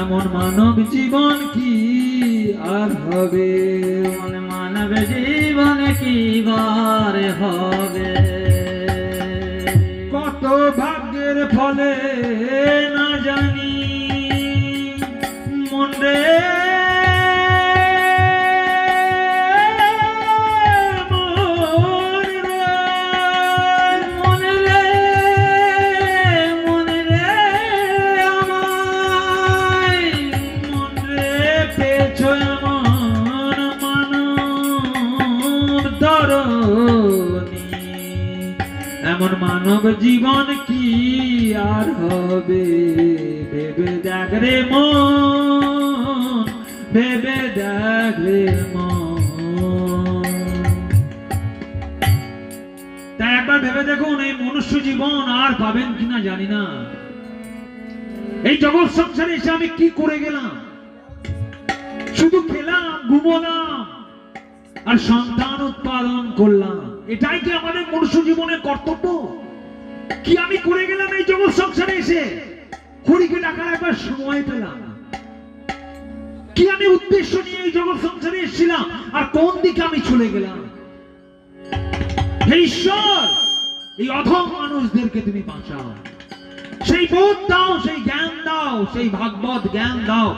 এমন মানব জীবন কি আর হবে, মানব জীবন কি বার হবে। কত ভাগ্যের ফলে না জানি মন রে, এমন মানব জীবন কি আর হবে। ভেবে দেখ রে মন, ভেবে দেখ রে মন। তাই একবার ভেবে দেখুন এই মনুষ্য জীবন আর পাবেন কিনা জানি না। এই জগৎ সংসারে এসে আমি কি করে গেলাম? শুধু খেলাম, ঘুমোলাম আর সন্তান উৎপাদন করলাম। এটাই কি আমাদের মনুষ্য জীবনের কর্তব্য? কি আমি করে গেলাম এই জগৎ সংসারে এসে? হরিকে ডাকার একবার সময় পেলাম না। কি আমি উদ্দেশ্য নিয়ে এই জগৎ সংসারে এসেছিলাম আর কোন দিকে আমি চলে গেলাম? হে ঈশ্বর, এই অধম মানুষদেরকে তুমি বাঁচাও। সেই বোধ দাও, সেই জ্ঞান দাও, সেই ভাগবত জ্ঞান দাও,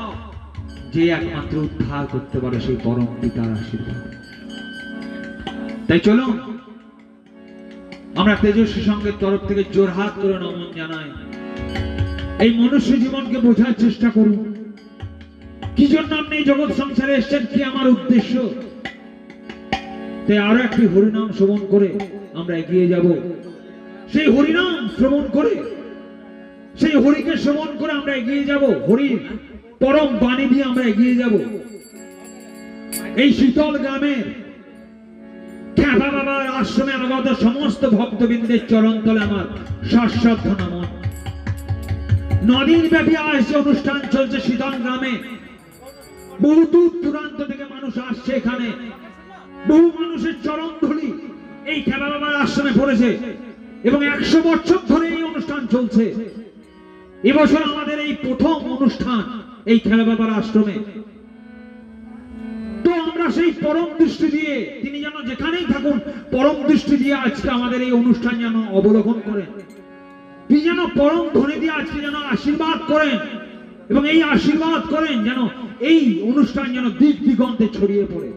যে একমাত্র উদ্ধার করতে পারে সেই পরম পিতার আশীর্বাদ। তাই চলো আমরা তেজস্বী সংঘের তরফ থেকে জোরহাত করে নমন জানাই। এই মনুষ্য জীবনকে বোঝার চেষ্টা করুন, কি জন্য আপনি এই জগৎ সংসারে এসেছেন, কি আমার উদ্দেশ্য। তাই আরো একটি হরিনাম শ্রবণ করে আমরা এগিয়ে যাব। সেই হরিনাম শ্রবণ করে, সেই হরিকে শ্রবণ করে আমরা এগিয়ে যাব, হরির পরম বাণী দিয়ে আমরা এগিয়ে যাব। এই শীতল গ্রামের খ্যাপা বাবার আশ্রমে আগত সমস্ত ভক্তবৃন্দের চরণতলে আমার সশ্রদ্ধ নমন। নদিন ব্যাপী আজ অনুষ্ঠান চলছে শীতল গ্রামে, বহু দূর দূরান্ত থেকে মানুষ আসছে এখানে, বহু মানুষের চরণ ধুলি এই খ্যাপা বাবার আশ্রমে পড়েছে এবং 100 বছর ধরে এই অনুষ্ঠান চলছে। এবছর আমাদের এই প্রথম অনুষ্ঠান এই খ্যাপা বাবার আশ্রমে। তো আমরা সেই পরম দৃষ্টি দিয়ে, তিনি যেন যেখানেই থাকুন পরম দৃষ্টি দিয়ে আজকে আমাদের এই অনুষ্ঠান যেন অবলোকন করেন, তিনি যেন পরম ধ্বনি দিয়ে আজকে যেন আশীর্বাদ করেন এবং এই আশীর্বাদ করেন যেন এই অনুষ্ঠান যেন দিক দিগন্তে ছড়িয়ে পড়ে।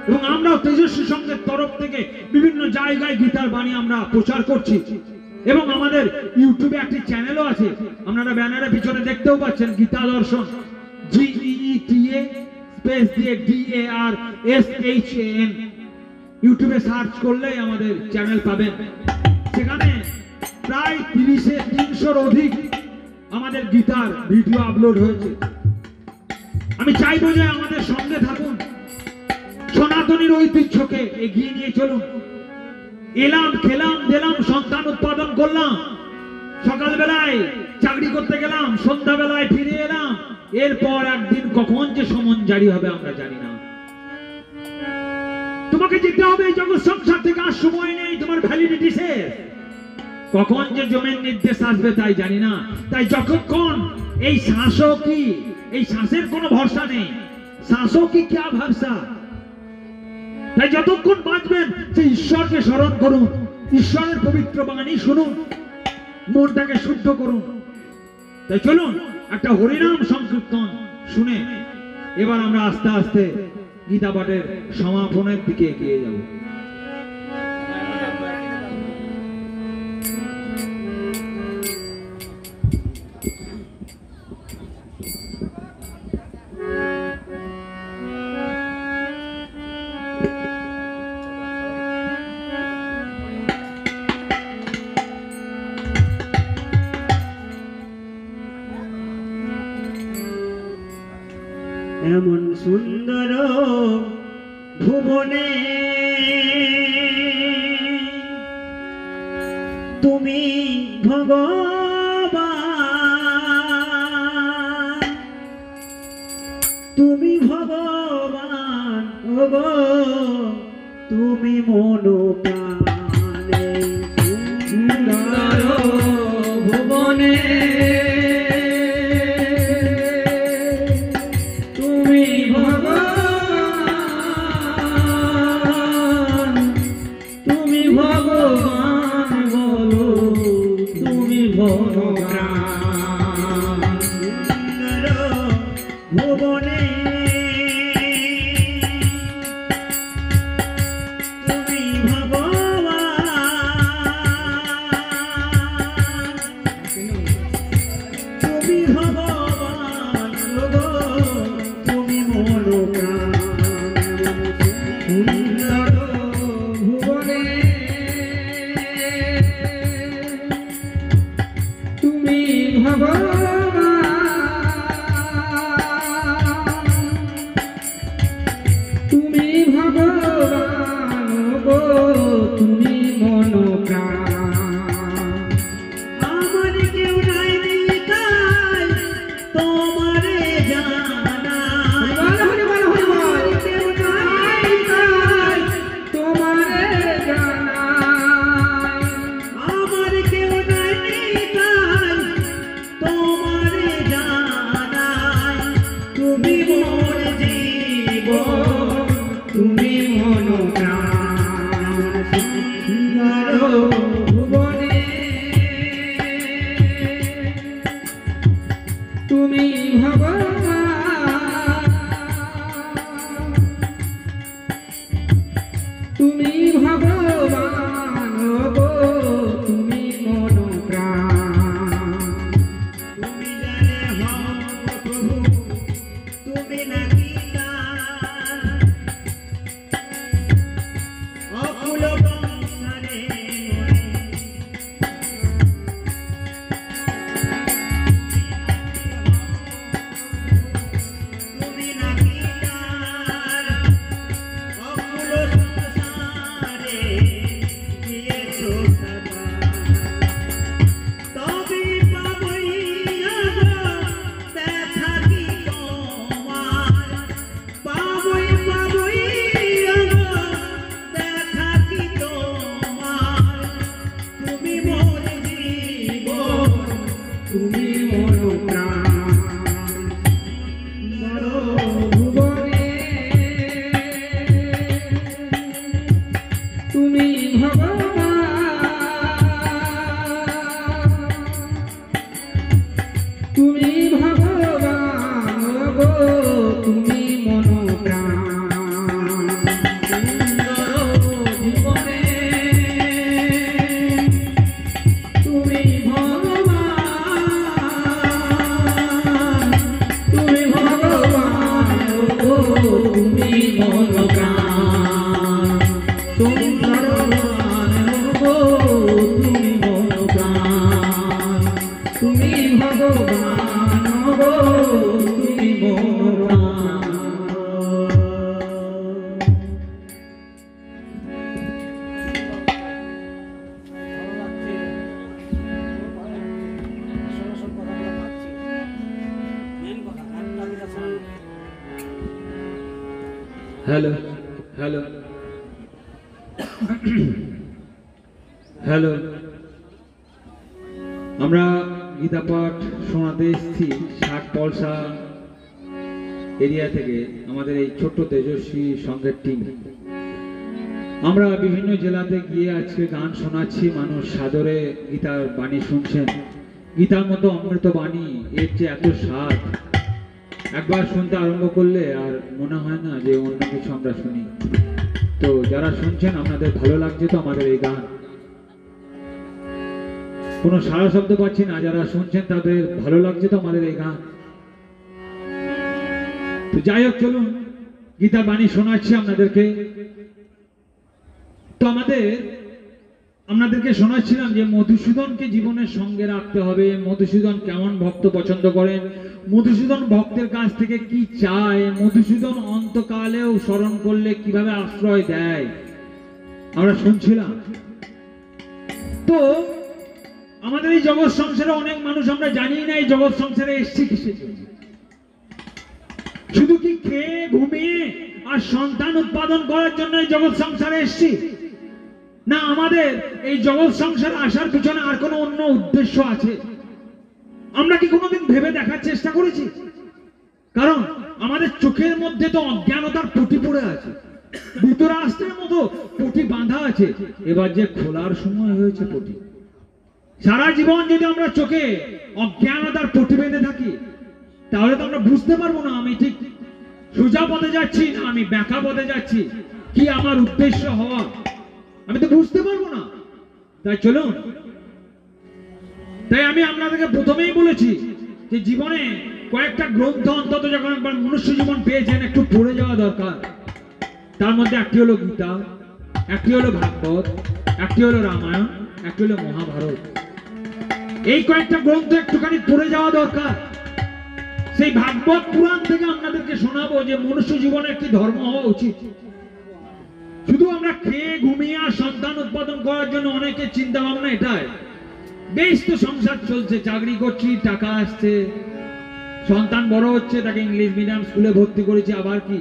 এবং আমরা তেজস্বী সংঘের তরফ থেকে বিভিন্ন জায়গায় গীতার বাণী আমরা প্রচার করছি এবং আমাদের ইউটিউবে একটি চ্যানেলও আছে, আপনারা ব্যানারের পিছনে দেখতেও পাচ্ছেন, গীতা দর্শন, GEETA স্পেস দিয়ে DARSHAN, ইউটিউবে সার্চ করলেই আমাদের চ্যানেল পাবেন। সেখানে প্রায় 300-এর অধিক আমাদের গীতার ভিডিও আপলোড হয়েছে। আমি চাইবো যে আমাদের সঙ্গে থাকুন, সনাতনীর ঐতিহ্যকে এগিয়ে নিয়ে চলুন। এলাম, খেলাম, দিলাম, সন্তান উৎপাদন করলাম, সকালবেলায় চাকরি করতে গেলাম, সন্ধ্যাবেলায় ফিরে এলাম, এরপর একদিন কখন যে সমন জারি হবে আমরা জানি না। তোমাকে যেতে হবে এই জগৎ সংসার থেকে, আর সময় নেই, তোমার ভ্যালিডিটি শেষ। কখন যে জমের নির্দেশ আসবে তাই জানি না। তাই যতক্ষণ এই শ্বাসও কি, এই শ্বাসের কোনো ভরসা নেই, শ্বাসও কি ক্যা ভরসা। তাই যতক্ষণ বাঁচবেন সেই ঈশ্বরকে স্মরণ করুন, ঈশ্বরের পবিত্র বাণী শুনুন, মনটাকে শুদ্ধ করুন। তাই চলুন একটা হরিনাম সংকীর্তন শুনে এবার আমরা আস্তে আস্তে গীতা পাঠের সমাপনের দিকে এগিয়ে যাব। এমন সুন্দর ভুবনে তুমি ভগবান, তুমি ভগবান, ওগো তুমি মনোপ্রাণে সুন্দর ভুবনে ভুবনে তুমি ভগবান, তুমি ভগবান, তুমি মনোপ্রাণ সুন্দর ভুবনে তুমি ভগবান, তুমি ভগবান, গো তুমি মনোপ্রাণ। আমার কেউ নাই তাই তোমারে জানা, আমার কেউ নাই তাই তোমারে জানা, আমার কেউ নাই তাই তোমারে জানা, তুমি মোর জীবন, তুমি মনোপ্রাণ সুন্দর ভুবনে হ্যালো হ্যালো হ্যালো, আমরা গীতা পাঠ শোনাতে এসেছি 60 পলসা এরিয়া থেকে, আমাদের এই ছোট্ট তেজস্বী সংঘের টিম। আমরা বিভিন্ন জেলাতে গিয়ে আজকে গান শোনাচ্ছি, মানুষ সাদরে গীতার বাণী শুনছেন। গীতার মতো অমৃত বাণী, এর যে এত স্বাদ, একবার শুনতে আরম্ভ করলে আর মনে হয় না যে অন্য কিছু আমরা শুনি। তো যারা শুনছেন আপনাদের ভালো লাগছে তো আমাদের এই গান? কোনো সারা শব্দ পাচ্ছি না। যারা শুনছেন তাদের ভালো লাগছে তো আমাদের এই গান? তো যাই হোক, চলুন গীতা বাণী শোনাচ্ছি আপনাদেরকে। তো আপনাদেরকে শোনাচ্ছিলাম যে মধুসূদনকে জীবনের সঙ্গে রাখতে হবে। মধুসূদন কেমন ভক্ত পছন্দ করেন, মধুসূদন ভক্তের কাছ থেকে কি চায়, মধুসূদন অন্তকালেও স্মরণ করলে কিভাবে আশ্রয় দেয়, আমরা শুনছিলাম। তো আমাদের এই জগৎ সংসারে অনেক মানুষ আমরা জানি না এই জগৎ সংসারে এসছি কিসের জন্য। শুধু কি খেয়ে ঘুমিয়ে আর সন্তান উৎপাদন করার জন্য এই জগৎ সংসারে এসছি? না, আমাদের এই জগৎ সংসারে আসার পিছনে আর কোনো অন্য উদ্দেশ্য আছে? আমরা কি কোনোদিন ভেবে দেখার চেষ্টা করেছি? কারণ আমাদের চোখের মধ্যে তো অজ্ঞানতার পটি পড়ে আছে, ধৃতরাষ্ট্রের মতো পটি বাঁধা আছে। এবার যে খোলার সময় হয়েছে পটি। সারা জীবন যদি আমরা চোখে অজ্ঞানতার পটি বেঁধে থাকি, তাহলে তো আমরা বুঝতে পারবো না আমি ঠিক সোজা পথে যাচ্ছি না আমি ব্যাকা পথে যাচ্ছি, কি আমার উদ্দেশ্য হওয়া আমি তো বুঝতে পারবো না। তাই চলুন, তাই আমি আপনাদেরকে প্রথমেই বলেছি যে জীবনে কয়েকটা গ্রন্থ অন্তত যখন একবার মনুষ্য জীবন পেয়েছেন একটু পড়ে যাওয়া দরকার। তার মধ্যে একটি হলো গীতা, একটি হলো ভাগবত, একটি হলো রামায়ণ, একটি হলো মহাভারত। এই কয়েকটা গ্রন্থ একটুখানি পড়ে যাওয়া দরকার। সেই ভাগবত পুরাণ থেকে আপনাদেরকে শোনাবো যে মনুষ্য জীবনের কি ধর্ম হওয়া উচিত। শুধু আমরা খেয়ে ঘুমিয়ে আর সন্তান উৎপাদন করার জন্য অনেকের চিন্তা ভাবনা এটাই, বেশ তো সংসার চলছে, চাকরি করছি, টাকা আসছে, সন্তান বড় হচ্ছে, তাকে ইংলিশ মিডিয়াম স্কুলে ভর্তি করেছি, আবার কি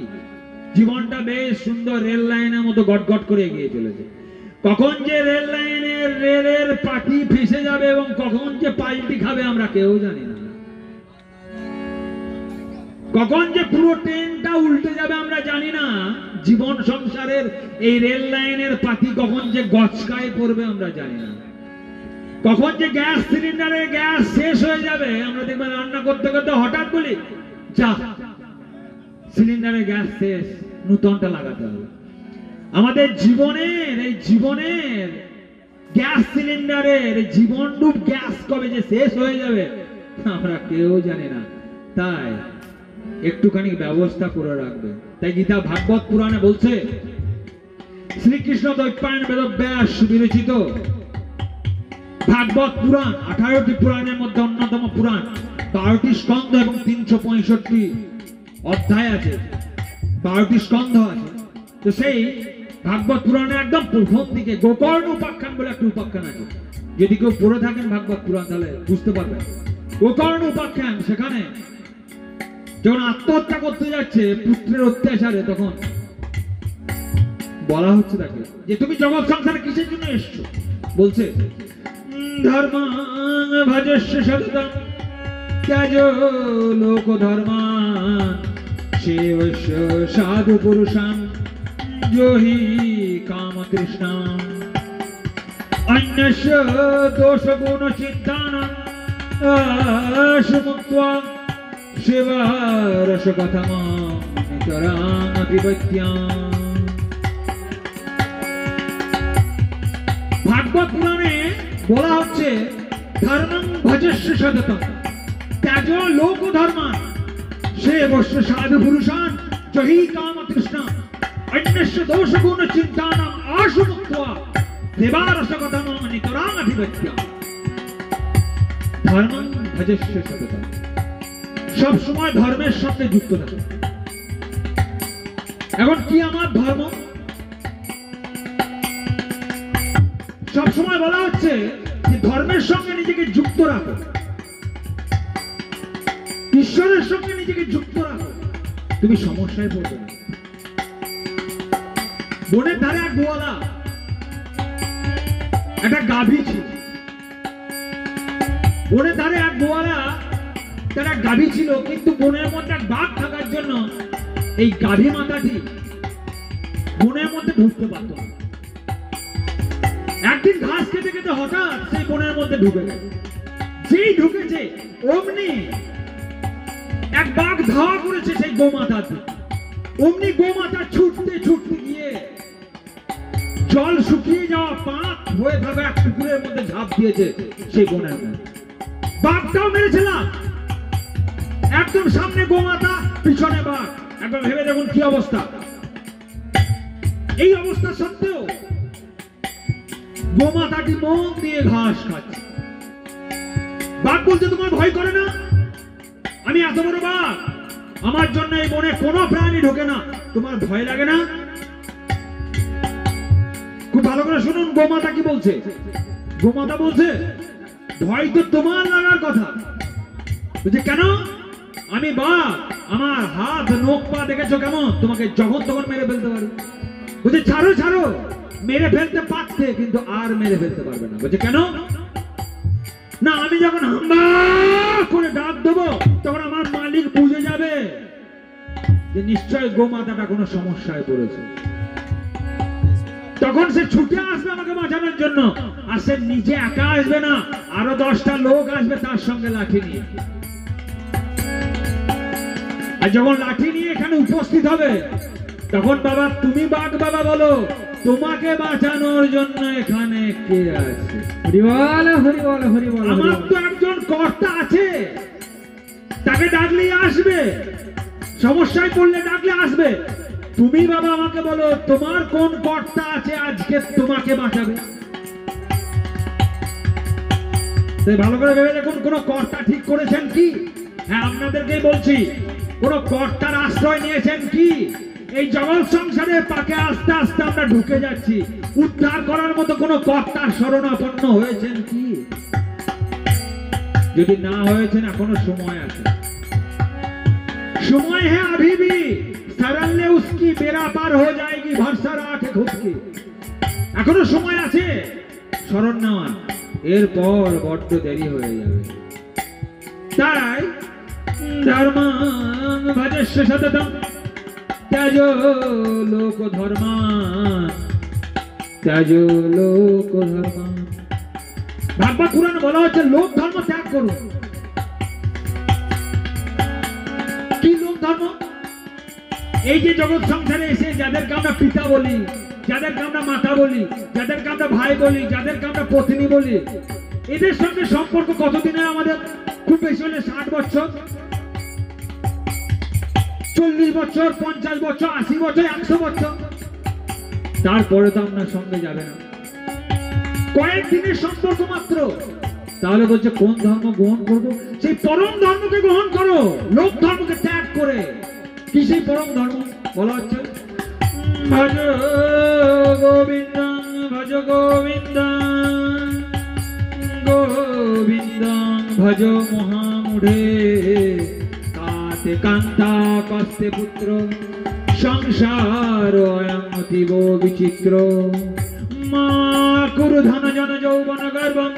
জীবনটা বেশ সুন্দর রেল লাইনের মতো গটগট করে এগিয়ে চলেছে। কখন যে রেল লাইনের রেলের পাটি ফেঁসে যাবে এবং কখন যে পাল্টি খাবে আমরা কেউ জানি না। কখন যে পুরো ট্রেনটা উল্টে যাবে আমরা জানি না। জীবন সংসারের এই রেল লাইনের পাতি কখন যে গচকায় পড়বে আমরা জানি না। কখন যে গ্যাস সিলিন্ডারে গ্যাস শেষ হয়ে যাবে, আমরা দেখবেন রান্না করতে করতে হঠাৎ বলি যা সিলিন্ডারে গ্যাস শেষ, নূতনটা লাগাতে হবে। আমাদের জীবনের এই জীবনের গ্যাস সিলিন্ডারের জীবনরূপ গ্যাস কবে যে শেষ হয়ে যাবে আমরা কেউ জানি না। তাই একটুখানি ব্যবস্থা করে রাখবে। তাই গীতা ভাগবত পুরাণে বলছে, শ্রীকৃষ্ণ দৈপায়ন বেদব্যাস বিরচিত ভাগবত পুরাণ 18টি পুরাণের মধ্যে অন্যতম পুরাণ, 12টি স্কন্ধ এবং 365 অধ্যায় আছে, 12টি স্কন্ধ আছে। তো সেই ভাগবত পুরাণে একদম প্রথম দিকে গোকর্ণ উপাখ্যান বলে একটা উপাখ্যান আছে। যদি কেউ পড়ে থাকেন ভাগবত পুরাণ তাহলে বুঝতে পারবেন। গোকর্ণ উপাখ্যান, সেখানে যখন আত্মহত্যা করতে যাচ্ছে পুত্রের অত্যাচারে, তখন বলা হচ্ছে তাকে যে তুমি জগৎ সংসারে কিসের জন্য এসছো। বলছে ধর্মাং ভজস্য সততং ত্যাজ লোক ধর্মাং সেবস্য সাধু পুরুষাং যোহি কাম তৃষ্ণাং অন্যস্য দোষ গুণ চিন্তানাং আশমুক্ত্বা সেবারস কথামাং নিতরাং অপিবত্যাং। ভাগবত পুরাণে বলা হচ্ছে ধর্মং ভজস্য সততং ত্যাজ লোক ধর্মাং সেবস্য সাধু পুরুষান জহি কাম তৃষ্ণাং অন্যস্য দোষ গুণ চিন্তানাং আশমুক্ত্বা সেবারস কথামাং নিতরাং অপিবত্যাং। ধর্মং ভজস্য সততং, সব সময় ধর্মের সাথে যুক্ত থাকে। এখন কি আমার ধর্ম? সব সময় বলা হচ্ছে যে ধর্মের সঙ্গে নিজেকে যুক্ত রাখো, ঈশ্বরের সঙ্গে নিজেকে যুক্ত রাখো, তুমি সমস্যায় পড়বে না। বনের ধারে এক গোয়ালা একটা গাভী ছিল। বনের ধারে এক গোয়ালা তার এক গাভী ছিল, কিন্তু বনের মধ্যে এক বাঘ থাকার জন্য এই গাভী মাতাটি বনের মধ্যে ঢুকতে পারত না। একদিন ঘাস খেতে খেতে হঠাৎ সেই বনের মধ্যে ঢুকে গেছে। যেই ঢুকেছে অমনি এক বাঘ ধাওয়া করেছে সেই গোমাতার দিকে। অমনি গোমাতা ছুটতে ছুটতে গিয়ে জল শুকিয়ে যাওয়া পাক হয়ে থাকা এক পুকুরের মধ্যে ঝাঁপ দিয়েছে সেই বনের মধ্যে। বাঘটাও মেরেছিলাম, একদম সামনে গোমাতা, পিছনে বাঘ। একবার ভেবে দেখুন কি অবস্থা। এই অবস্থা সত্ত্বেও গোমাতাটি মন দিয়ে ঘাস খাচ্ছে। বাঘ বলছে, তোমার ভয় করে না? আমি এত বড় বাঘ, আমার জন্য এই বনে কোনো প্রাণী ঢোকে না, তোমার ভয় লাগে না? খুব ভালো করে শুনুন গোমাতা কি বলছে। গোমাতা বলছে, ভয় তো তোমার লাগার কথা। বলছে কেন? আমি বাঘ, আমার হাত নখ পা দেখেছো কেমন? তোমাকে যখন তখন মেরে ফেলতে পারি। বলছে ছাড়ো ছাড়ো, মেরে ফেলতে পারতে কিন্তু আর মেরে ফেলতে পারবে না। বলছে কেন? না, আমি যখন হাম্বা করে ডাক দেবো তখন আমার মালিক বুঝে যাবে যে নিশ্চয় গোমাতাটা কোনো সমস্যায় পড়েছে। তখন সে ছুটে আসবে আমাকে বাঁচানোর জন্য। আর সে নিজে একা আসবে না, আরো 10টা লোক আসবে তার সঙ্গে লাঠি নিয়ে। আর যখন লাঠি নিয়ে এখানে উপস্থিত হবে তখন বাবা তুমি বাঘ বাবা বলো, তোমাকে বাঁচানোর জন্য এখানে কে আছে? হরিবল হরিবল হরিবল। আমার তো একজন কর্তা আছে, তাকে ডাকলেই আসবে, সমস্যায় পড়লে ডাকলে আসবে। তুমি বাবা আমাকে বলো, তোমার কোন কর্তা আছে আজকে তোমাকে বাঁচাবে? ভালো করে ভেবে দেখুন, কোন কর্তা ঠিক করেছেন কি? হ্যাঁ, আপনাদেরকেই বলছি, কোন কর্তার আশ্রয় নিয়েছেন কি? এই জগৎ সংসারের পাকে আস্তে আস্তে আমরা ঢুকে যাচ্ছি। উদ্ধার করার মতো কোন কর্তার শরণাপন্ন হয়েছেন কি? যদি না হয়েছেন এখনো সময় আছে। সময় है अभी भी, सरल उसकी बेड़ा पार हो जाएगी, भरसा राख खुद की। এখনো সময় আছে শরণ নেওয়ার, এরপর বড্ড দেরি হয়ে যাবে। তাই ধর্মাং ভজস্য সততম ত্যাজ লোক ধর্মান, ত্যাজ লোক ধর্মান। ভাগবত পুরাণে বলা হচ্ছে লোক ধর্ম ত্যাগ করুন। কি লোক ধর্ম? এই যে জগৎ সংসারে এসে যাদেরকে আমরা পিতা বলি, যাদেরকে আমরা মাতা বলি, যাদেরকে আমরা ভাই বলি, যাদেরকে আমরা পত্নী বলি, এদের সঙ্গে সম্পর্ক কতদিনের আমাদের? খুব বেশি হলে 60 বছর, 40 বছর, 50 বছর, 80 বছর, 100 বছর। তারপরে তো আপনার সঙ্গে যাবে না, কয়েকদিনের সম্পর্ক মাত্র। তাহলে বলছে কোন ধর্ম গ্রহণ করবো? সেই পরম ধর্মকে গ্রহণ করো, লোক ধর্মকে ত্যাগ করে। কি সেই পরম ধর্ম? বলা হচ্ছে ভজ গোবিন্দং, ভজ গোবিন্দং, গোবিন্দং ভজ মহামুঢ়ে, কাতে কান্তা কস্তে পুত্র, সংসার অয়ং অতীব বিচিত্র। মা কুরু ধন জন যৌবন গর্বং,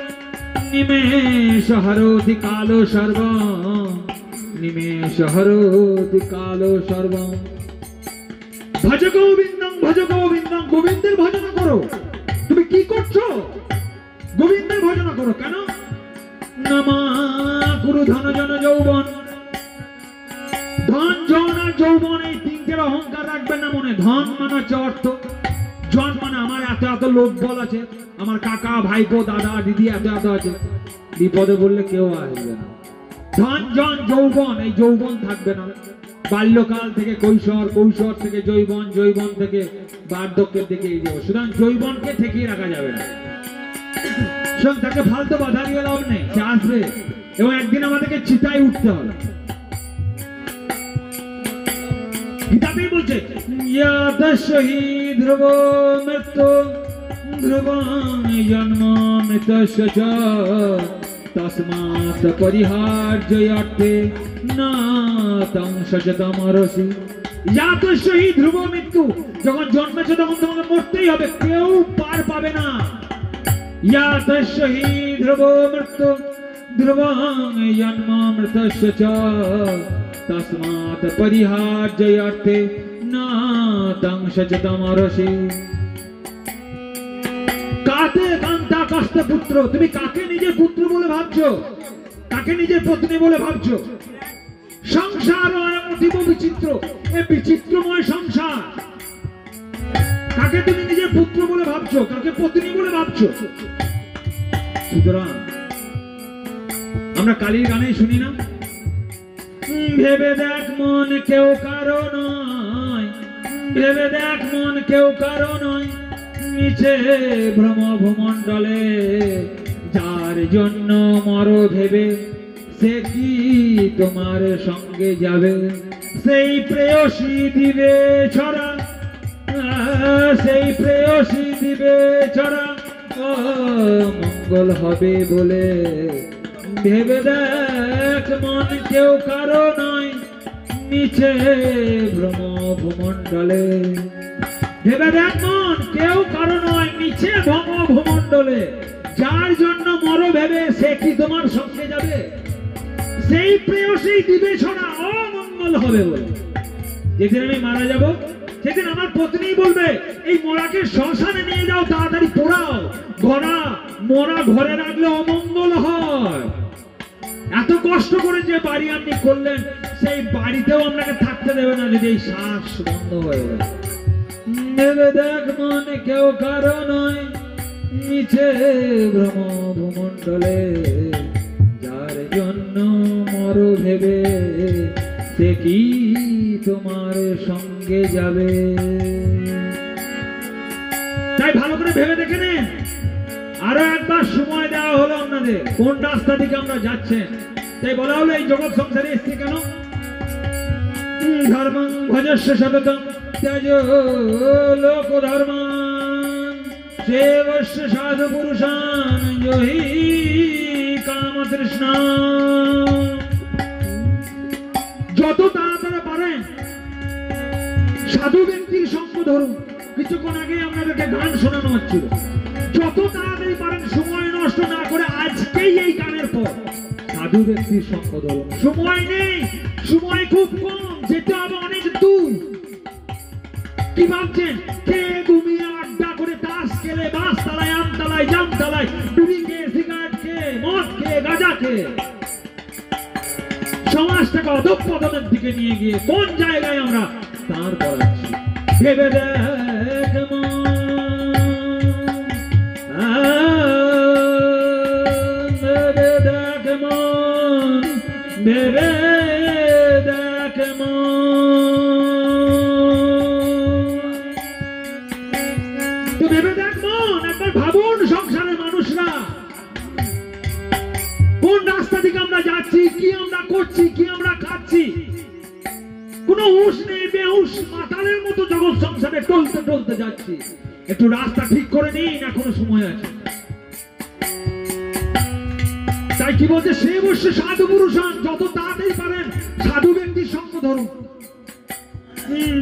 নিমেষ হরোতি কালো সর্বম, নিমেষ হরোতি কালো সর্বম। ভজ গোবিন্দং, ভজ গোবিন্দং, গোবিন্দের ভজনা করো। তুমি কি করছো? গোবিন্দের ভজনা করো। কেন? নমা কুরু ধন জন যৌবন, ধন জন আর যৌবন এই তিনটের অহংকার রাখবেন না মনে। ধন মানে হচ্ছে অর্থ, জন মানে আমার এত এত লোক বল আছে, আমার কাকা ভাইপো দাদা দিদি এত এত আছে, বিপদে বললে কেউ আসবে না। ধন জন যৌবন, এই যৌবন থাকবে না। বাল্যকাল থেকে কৈশোর, কৈশোর থেকে যৌবন, যৌবন থেকে বার্ধক্যের দিকে এই যাবো। সুতরাং যৌবনকে ঠেকিয়ে রাখা যাবে না। সুতরাং তাকে ফালতু বাধা দিয়ে লাভ নেই, সে আসবে এবং একদিন আমাদেরকে চিতায় উঠতে হবে। গীতাতেই বলছে ধ্রুব মৃত্যু ধ্রুবং জন্ম মৃতস্য চ, তস্মাৎ পরিহার্যর্থে না তং সচতমরসি। ইয়া তো সেই ধ্রুব মৃত্যু, যখন জন্মেছো তখন তোমাকে মরতেই হবে, কেউ পার পাবে না। ইয়া তো সেই ধ্রুব মৃত্যু ধ্রুবং জন্ম মৃতস্য চ তস্মাৎ পরিহার্যয়ার্থে না তং সচতমরসি। কাতে কান্তা কষ্ট পুত্র, তুমি কাকে নিজের পুত্র বলে ভাবছো, কাকে নিজের পত্নী বলে ভাবছো? সংসার অতীব বিচিত্র, এই বিচিত্রময় সংসার, কাকে তুমি নিজের পুত্র বলে ভাবছো, কাকে পত্নী বলে ভাবছো? সুতরাং আমরা কালীর গানেই শুনি না, ভেবে দেখ মন কেউ কারো নয়, ভেবে দেখ মন কেউ কারো নয়, নিচে ভ্রম ভূমণ্ডলে, যার জন্য মরো ভেবে সে কি তোমার সঙ্গে যাবে? সেই প্রেয়সী দিবে ছড়া, সেই প্রেয়সী দিবে ছড়া, মঙ্গল হবে বলে ভেবে দেখ মন কেউ কারো নয়, নিচে ভ্রম ভূমণ্ডলে। ভেবে দেখ মন কেউ কারো নয়, নিচে ভ্রম ভূমণ্ডলে, যার জন্য মরো ভেবে সে কি তোমার সঙ্গে যাবে? সেই প্রেয়সী দিবে ছড়া, অমঙ্গল হবে বলে। যেদিন আমি মারা যাব সেদিন আমার পত্নী বলবে, এই মরাকে শ্মশানে নিয়ে যাও, তাড়াতাড়ি পোড়াও, ঘোড়া মরা ঘরে রাখলে অমঙ্গল হয়। এত কষ্ট করে যে বাড়ি আপনি করলেন, সেই বাড়িতেও আপনাকে থাকতে দেবে না যদি এই শ্বাস বন্ধ হয়ে যায়। ভেবে দেখ মন কেউ কারো নয়, নিচে ভ্রম ভূমণ্ডলে, যার জন্য মরো ভেবে সে কি তোমার সঙ্গে যাবে? তাই ভালো করে ভেবে দেখে নেন। আরো একবার সময় দেওয়া হলো আপনাদের, কোন রাস্তা দিকে আমরা যাচ্ছেন। তাই বলা হলো এই জগৎ সংসারে এসছে কেন? ধর্মং ভজস্য সততং ত্যাজ লোক ধর্মান সেবস্য সাধু পুরুষান জহি কাম তৃষ্ণা। যত তাড়াতাড়ি পারেন সাধু ব্যক্তির সঙ্গ ধরুন। কিছুক্ষণ আগে আপনাদেরকে গান শোনানো হচ্ছিল, যত তাড়াতাড়ি পারেন সময় নষ্ট না করে আজকেই এই গানের পর সাধু ব্যক্তির সঙ্গ ধরুন। সময় নেই, সময় খুব কম, যেতে হবে অনেক দূর। কি ভাবছেন? কে ঘুমিয়ে আড্ডা করে তাস খেলে, বাস তালায়, আম তালায়, জাম তালায়, বিড়ি খেয়ে, সিগারেট খেয়ে, মদ খেয়ে, গাঁজা খেয়ে সমাজটাকে অধঃপতনের দিকে নিয়ে গিয়ে কোন জায়গায় আমরা দাঁড় করাচ্ছি? ভেবে দেখ মন, ভেবে দেখ মন, ভেবে দেখ মন। তো ভেবে দেখ মন, একবার ভাবুন সংসারের মানুষরা কোন রাস্তা থেকে আমরা যাচ্ছি, কি আমরা করছি, কি আমরা খাচ্ছি। কোনো হুঁশ নেই, বেহুশ মাতালের মতো জগৎ সংসারে টলতে টলতে যাচ্ছি। একটু রাস্তা ঠিক করে নিন, এখনো সময় আছে। তাই কি বলছে? সে বসে সাধু পুরুষান, যত তাড়াতাড়ি পারেন সাধু ব্যক্তির সঙ্গ ধরুন।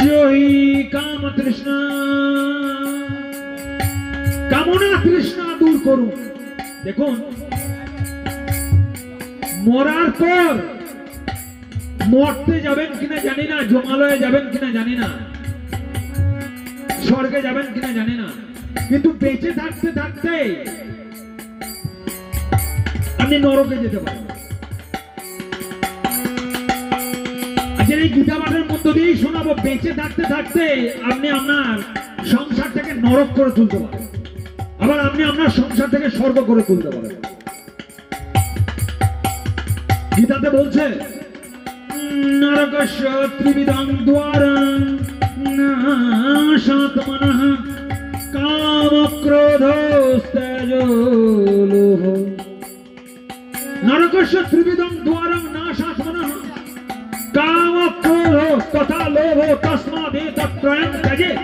জয়ী কাম তৃষ্ণা, কামনা তৃষ্ণা দূর করুন। দেখুন, মরার পর মরতে যাবেন কিনা জানি না, জমালয়ে যাবেন কিনা জানি না, স্বর্গে যাবেন কিনা জানি না, কিন্তু বেঁচে থাকতে থাকতে আপনি নরকে যেতে পারেন। আজকের এই গীতা পাঠের মধ্য দিয়েই শোনাবো, বেঁচে থাকতে থাকতে আপনি আপনার সংসার থেকে নরক করে তুলতে পারেন, আবার আপনি আপনার সংসার থেকে স্বর্গ করে তুলতে পারেন। গীতাতে বলছে, নরকস্য ত্রিবিধং দ্বারং নাশাৎ মনঃ কাম ক্রোধ তেজো লোভ। নরকস্য ত্রিবিধং দ্বারং নাশাৎ মনঃ কাম ক্রোধ তথা লোভ তস্মাৎ এতত্রয়ং ত্যজেৎ।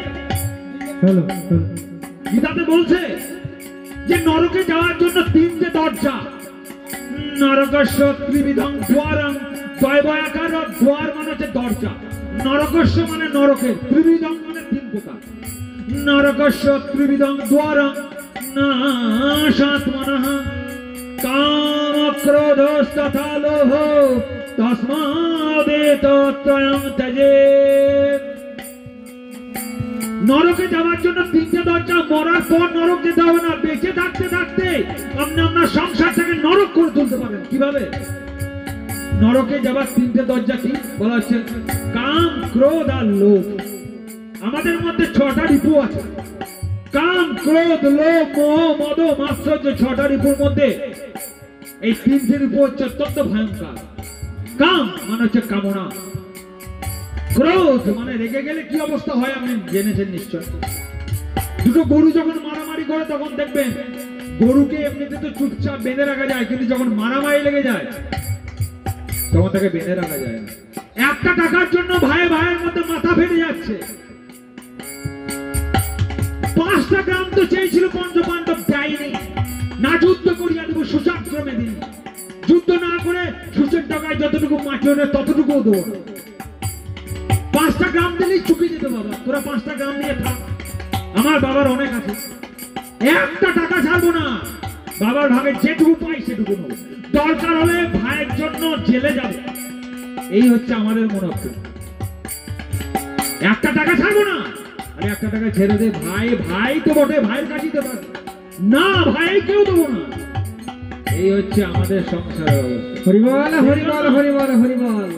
গীতাতে বলছে যে নরকে যাওয়ার জন্য তিনটে দরজা। নরকস্য ত্রিবিধং দ্বারং, দ্বয়বয়াকার দ্বার মানে হচ্ছে দরজা। নরকস্য মানে নরকের, ত্রিবিধং মানে তিন প্রকার। নরকস্য ত্রিবিধং দ্বারং নাশাত্মনঃ কাম ক্রোধস্তথা লোভ তস্মাদেতত্রয়ং ত্যজেৎ। নরকে যাওয়ার জন্য তিনটে দরজা, মরার পর নরক যেতে হবে না, বেঁচে থাকতে থাকতে আপনি আপনার সংসারটাকে নরক করে তুলতে পারেন। কিভাবে? নরকে যাবার তিনটে দরজা কি বলা হচ্ছে? কাম, ক্রোধ আর লোভ। আমাদের মধ্যে 6টা রিপু আছে। কাম, ক্রোধ, লোভ, মোহ, মদ, মাৎসর্য, 6টা রিপুর মধ্যে এই তিনটে রিপু হচ্ছে অত্যন্ত ভয়ঙ্কর। কাম মানে হচ্ছে কামনা, ক্রোধ মানে রেগে গেলে কি অবস্থা হয় আপনি জেনেছেন নিশ্চয়। দুটো গরু যখন মারামারি করে তখন দেখবেন গরুকে এমনিতে তো চুপচাপ বেঁধে রাখা যায়, কিন্তু যখন মারামারি লেগে যায় তখন তাকে বেঁধে রাখা যায় না। একটা টাকার জন্য ভাই ভাইয়ের মধ্যে মাথা ফেটে যাচ্ছে। 5টা গ্রাম তো চেয়েছিল পঞ্চপাণ্ডব, দেয়নি। না যুদ্ধ করিয়া দেবো, সুচাক্রমে দিন। যুদ্ধ না করে সুচের টাকায় যতটুকু মাটি ওঠে ততটুকুও দেবো না। 5টা গ্রাম দিলেই চুকে যেত। বাবা তোরা 5টা গ্রাম নিয়ে থাক, আমার বাবার অনেক আছে, একটা টাকা ছাড়বো না। বাবার ভাগে যেটুকু পাই সেটুকু নেবো, দরকার হলে ভাইয়ের জন্য জেলে যাবে। এই হচ্ছে আমাদের মনোভাব। একটা টাকা ছাড়বো না, আরে একটা টাকা ছেড়ে দে ভাই, ভাই তো বটে, ভাইয়ের কাছেই তো পারবে না, ভাই কেউ দেবো না। এই হচ্ছে আমাদের সংসারের অবস্থা। হরিবল হরিবল হরিবল হরিবল।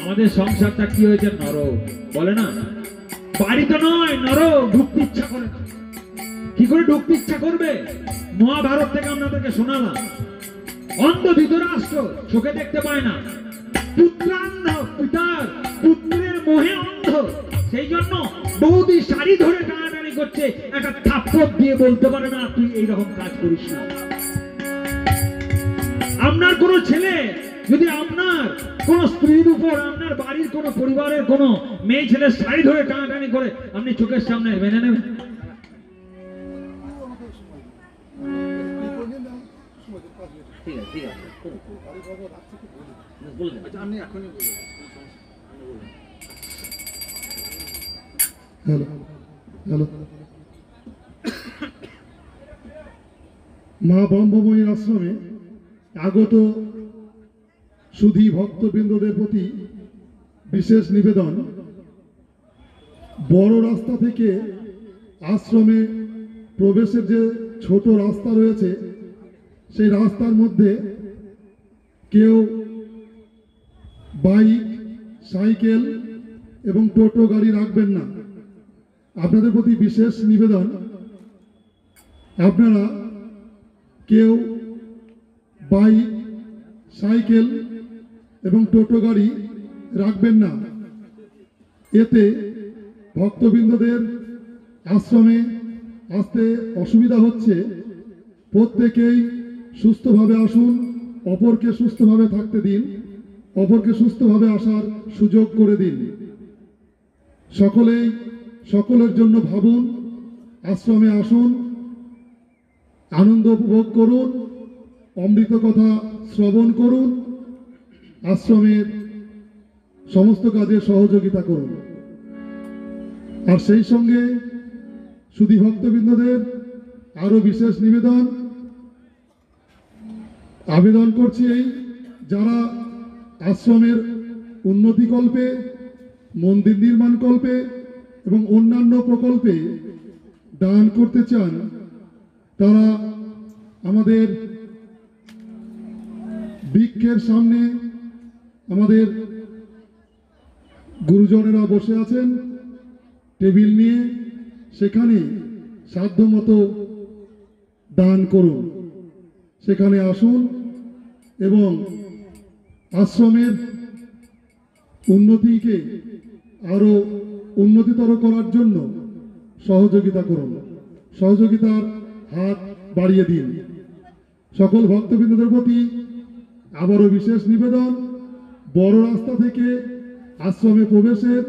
আমাদের সংসারটা কি হয়েছে? নরক। বলে না বাড়ি তো নয়, নরক। ঢুকতে ইচ্ছা করে না। কি করে ঢুকতে ইচ্ছা করবে? মহাভারত থেকে আপনাদেরকে শোনালাম। অন্ধ ধৃতরাষ্ট্র চোখে দেখতে পায় না, পুত্রান্ধ, পিতার পুত্রের মোহে অন্ধ। সেই জন্য বৌদি শাড়ি ধরে টানাটানি করছে, একটা থাপ্পড় দিয়ে বলতে পারে না তুই এইরকম কাজ করিস না। আপনার কোন ছেলে যদি আপনার কোন স্ত্রীর উপর, আপনার বাড়ির কোন পরিবারের কোন মেয়ে ছেলে শাড়ি ধরে টানাটানি করে, আপনি চোখের সামনে মেনে নেবেন? মা ব্রহ্মময়ীর আশ্রমে আগত সুধী ভক্তবৃন্দদের প্রতি বিশেষ নিবেদন। বড় রাস্তা থেকে আশ্রমে প্রবেশের যে ছোট রাস্তা রয়েছে, সেই রাস্তার মধ্যে কেউ বাইক, সাইকেল এবং টোটো গাড়ি রাখবেন না। আপনাদের প্রতি বিশেষ নিবেদন, আপনারা কেউ বাইক, সাইকেল এবং টোটো গাড়ি রাখবেন না। এতে ভক্তবৃন্দদের আশ্রমে আসতে অসুবিধা হচ্ছে। প্রত্যেকেই সুস্থভাবে আসুন, অপরকে সুস্থভাবে থাকতে দিন, অপরকে সুস্থভাবে আসার সুযোগ করে দিন। সকলেই সকলের জন্য ভাবুন, আশ্রমে আসুন, আনন্দ উপভোগ করুন, অমৃত কথা শ্রবণ করুন, আশ্রমের সমস্ত কাজে সহযোগিতা করুন। আর সেই সঙ্গে সুধী ভক্তবৃন্দদের আরো বিশেষ নিবেদন, আবেদন করছি এই যারা আশ্রমের উন্নতিকল্পে, মন্দির নির্মাণ কল্পে এবং অন্যান্য প্রকল্পে দান করতে চান, তারা আমাদের বৃক্ষের সামনে আমাদের গুরুজনেরা বসে আছেন টেবিল নিয়ে, সেখানে সাধ্যমতো দান করুন। সেখানে আসুন এবং আশ্রমের উন্নতিকে আরো উন্নতিতর করার জন্য সহযোগিতা করুন, সহযোগিতার হাত বাড়িয়ে দিন। সকল ভক্তবৃন্দদের প্রতি আবারও বিশেষ নিবেদন, বড় রাস্তা থেকে আশ্রমে প্রবেশের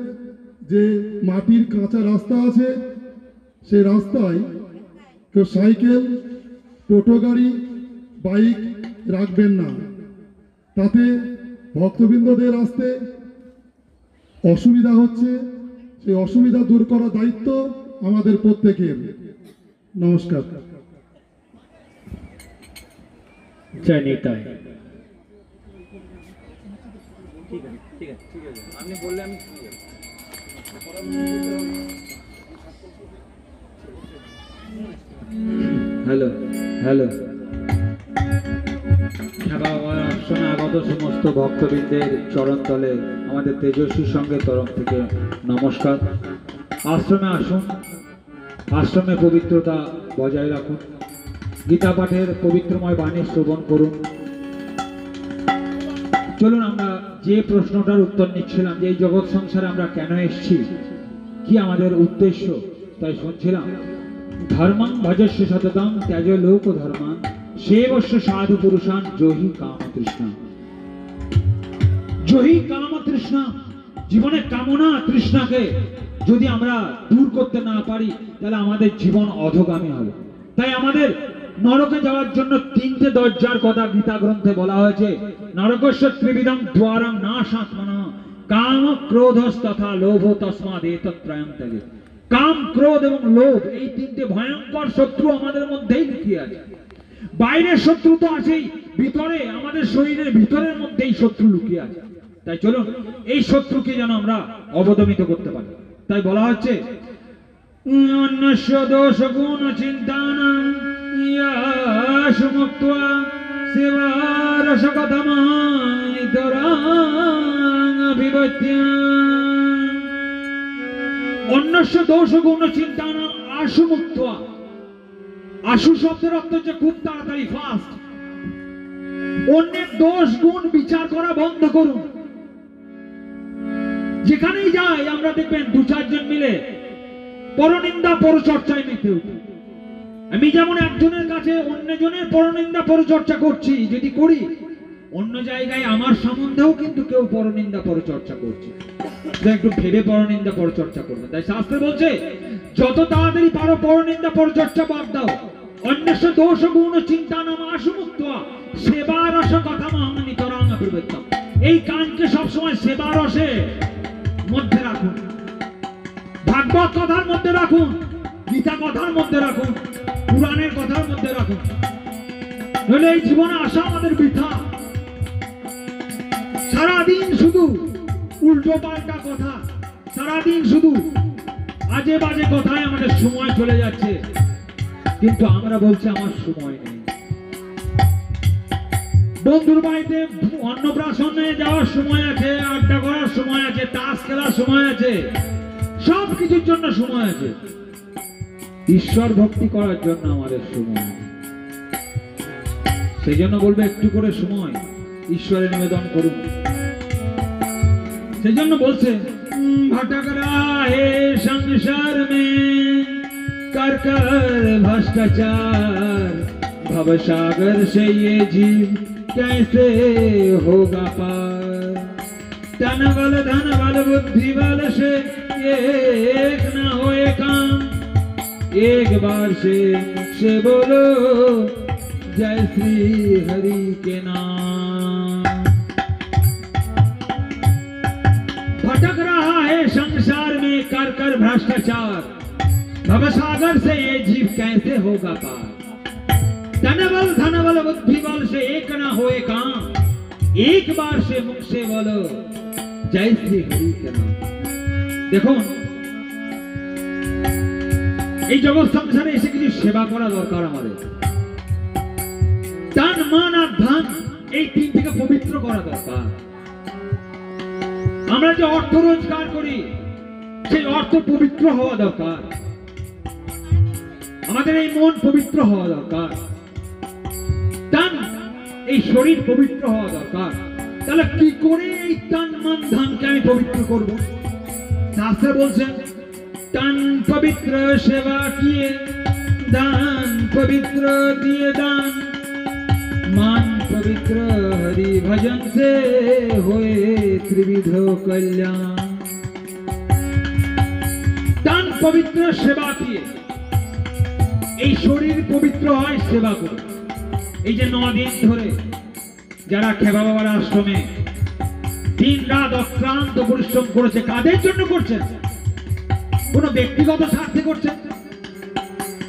যে মাটির কাঁচা রাস্তা আছে, সেই রাস্তায় কেউ সাইকেল, টোটো গাড়ি, বাইক রাখবেন না। তাতে ভক্তবৃন্দদের আসতে অসুবিধা হচ্ছে, সেই অসুবিধা দূর করার দায়িত্ব আমাদের প্রত্যেকের। নমস্কার। জয় নিতাই। হ্যালো হ্যালো, বাবার আশ্রমে আগত সমস্ত ভক্তবৃন্দের চরণতলে আমাদের তেজস্বী সঙ্গের তরফ থেকে নমস্কার। আশ্রমে আসুন, আশ্রমে পবিত্রতা বজায় রাখুন, গীতা পাঠের পবিত্রময় বাণী শ্রবণ করুন। চলুন আমরা যে প্রশ্নটার উত্তর নিচ্ছিলাম, যে এই জগৎ সংসারে আমরা কেন এসেছি, কি আমাদের উদ্দেশ্য, তাই শুনছিলাম। ধর্মং ভজস্য সততং ত্যাজ লোক ধর্মান সেবস্য সাধু পুরুষান জহি কাম তৃষ্ণা। জহি কাম তৃষ্ণা, জীবনের কামনা তৃষ্ণাকে যদি আমরা দূর করতে না পারি তাহলে আমাদের জীবন অধোগামী হবে। তাই আমাদের নরকে যাওয়ার জন্য 3টে দরজার কথা গীতা গ্রন্থে বলা হয়েছে। নরকস্য ত্রিবিধং দ্বারং নাশাত্মনা কাম ক্রোধস তথা লোভ তস্মাদ এতত্রয়ং ত্যাজেৎ। কাম, ক্রোধ এবং লোভ, এই 3টে ভয়ঙ্কর শত্রু আমাদের মধ্যেই লুকিয়ে আছে। বাইরের শত্রু তো আছেই, ভিতরে আমাদের শরীরের ভিতরের মধ্যেই শত্রু লুকিয়ে আছে। তাই চলুন এই শত্রুকে যেন আমরা অবদমিত করতে পারি। তাই বলা হচ্ছে অন্যস্য দোষ গুণ চিন্তানাং ইয়াশ মুক্ত্বা সেবারস কথমাইতরাং অভিবত্যা। অন্যস্য দোষ গুণ চিন্তানাং আশু মুক্ত্বা। আশু শব্দের অর্থ হচ্ছে খুব তাড়াতাড়ি, ফাস্ট। অন্যের দোষ গুণ বিচার করা বন্ধ করুন। যেখানেই যাই আমরা দেখবেন 2-4 জন মিলে পরনিন্দা পরচর্চায় মেতে উঠে। আমি যেমন একজনের কাছে অন্যজনের পরনিন্দা পরচর্চা করছি, যদি করি অন্য জায়গায় আমার সম্বন্ধেও কিন্তু কেউ পরনিন্দা পরচর্চা করছে, একটু ভেবে পরনিন্দা পরচর্চা করবে। তাই শাস্ত্রে বলছে যত তাড়াতাড়ি পারো পরনিন্দা পরচর্চা বাদ দাও। অন্যস্য দোষ গুণ চিন্তা নাম আশু মুক্ত্বা সেবা রস কথামহং নিতরাং অভিবত্যম। এই কানকে সবসময় সেবা রসে মধ্যে রাখুন, ভাগবত কথার মধ্যে রাখুন, গীতা কথার মধ্যে রাখুন, পুরাণের কথার মধ্যে রাখুন। নইলে এই জীবনে আসা আমাদের বৃথা। সারাদিন শুধু উল্টো পাল্টা কথা, সারাদিন শুধু আজে বাজে কথায় আমাদের সময় চলে যাচ্ছে, কিন্তু আমরা বলছি আমার সময় নেই। বন্ধুর বাড়িতে অন্নপ্রাশনে যাওয়ার সময় আছে, আড্ডা করার সময় আছে, তাস খেলার সময় আছে, সব কিছুর জন্য সময় আছে। ঈশ্বর ভক্তি করার জন্য আমাদের সময় আছে। সেই জন্য বলবে একটু করে সময় ঈশ্বরে নিবেদন করুন। সেই জন্য বলছে भटक रहा है संसार में कर कर भ्रष्टाचार भव सागर से ये जीव कैसे होगा पार। तन बल धन बल बुद्धि बल से एक न होए काम एक बार से बोलो जय श्री हरि के नाम। भटक रहा है संसार में कर कर भ्रष्टाचार भवसागर से ये जीव कैसे होगा पार। धन बल बुद्धि बल से एक न होए काम एक बार से मुख से बोलो जय श्री हरि के नाम। देखो এই জগৎ সংসারে এসে কিছু সেবা করা দরকার আমাদের। দান মান আর ধান এই 3টিকে পবিত্র করা দরকার। আমরা যে অর্থ রোজগার করি সেই অর্থ পবিত্র হওয়া দরকার। আমাদের এই মন পবিত্র হওয়া দরকার, তন এই শরীর পবিত্র হওয়া দরকার। তাহলে কি করে এই তন মন ধনকে আমি পবিত্র করব? শাস্ত্রে বলছেন तन पवित्र सेवा किए दान पवित्र दिए दान मान पवित्र हरि भजन से होए त्रिविध कल्याण। तन पवित्र सेवा किए এই শরীর পবিত্র হয় সেবা করে। এই যে 9 দিন ধরে যারা খেবা বাবার আশ্রমে দিন রাত অক্লান্ত পরিশ্রম করেছে, কাদের জন্য করছেন? কোন ব্যক্তিগত স্বার্থে করছেন?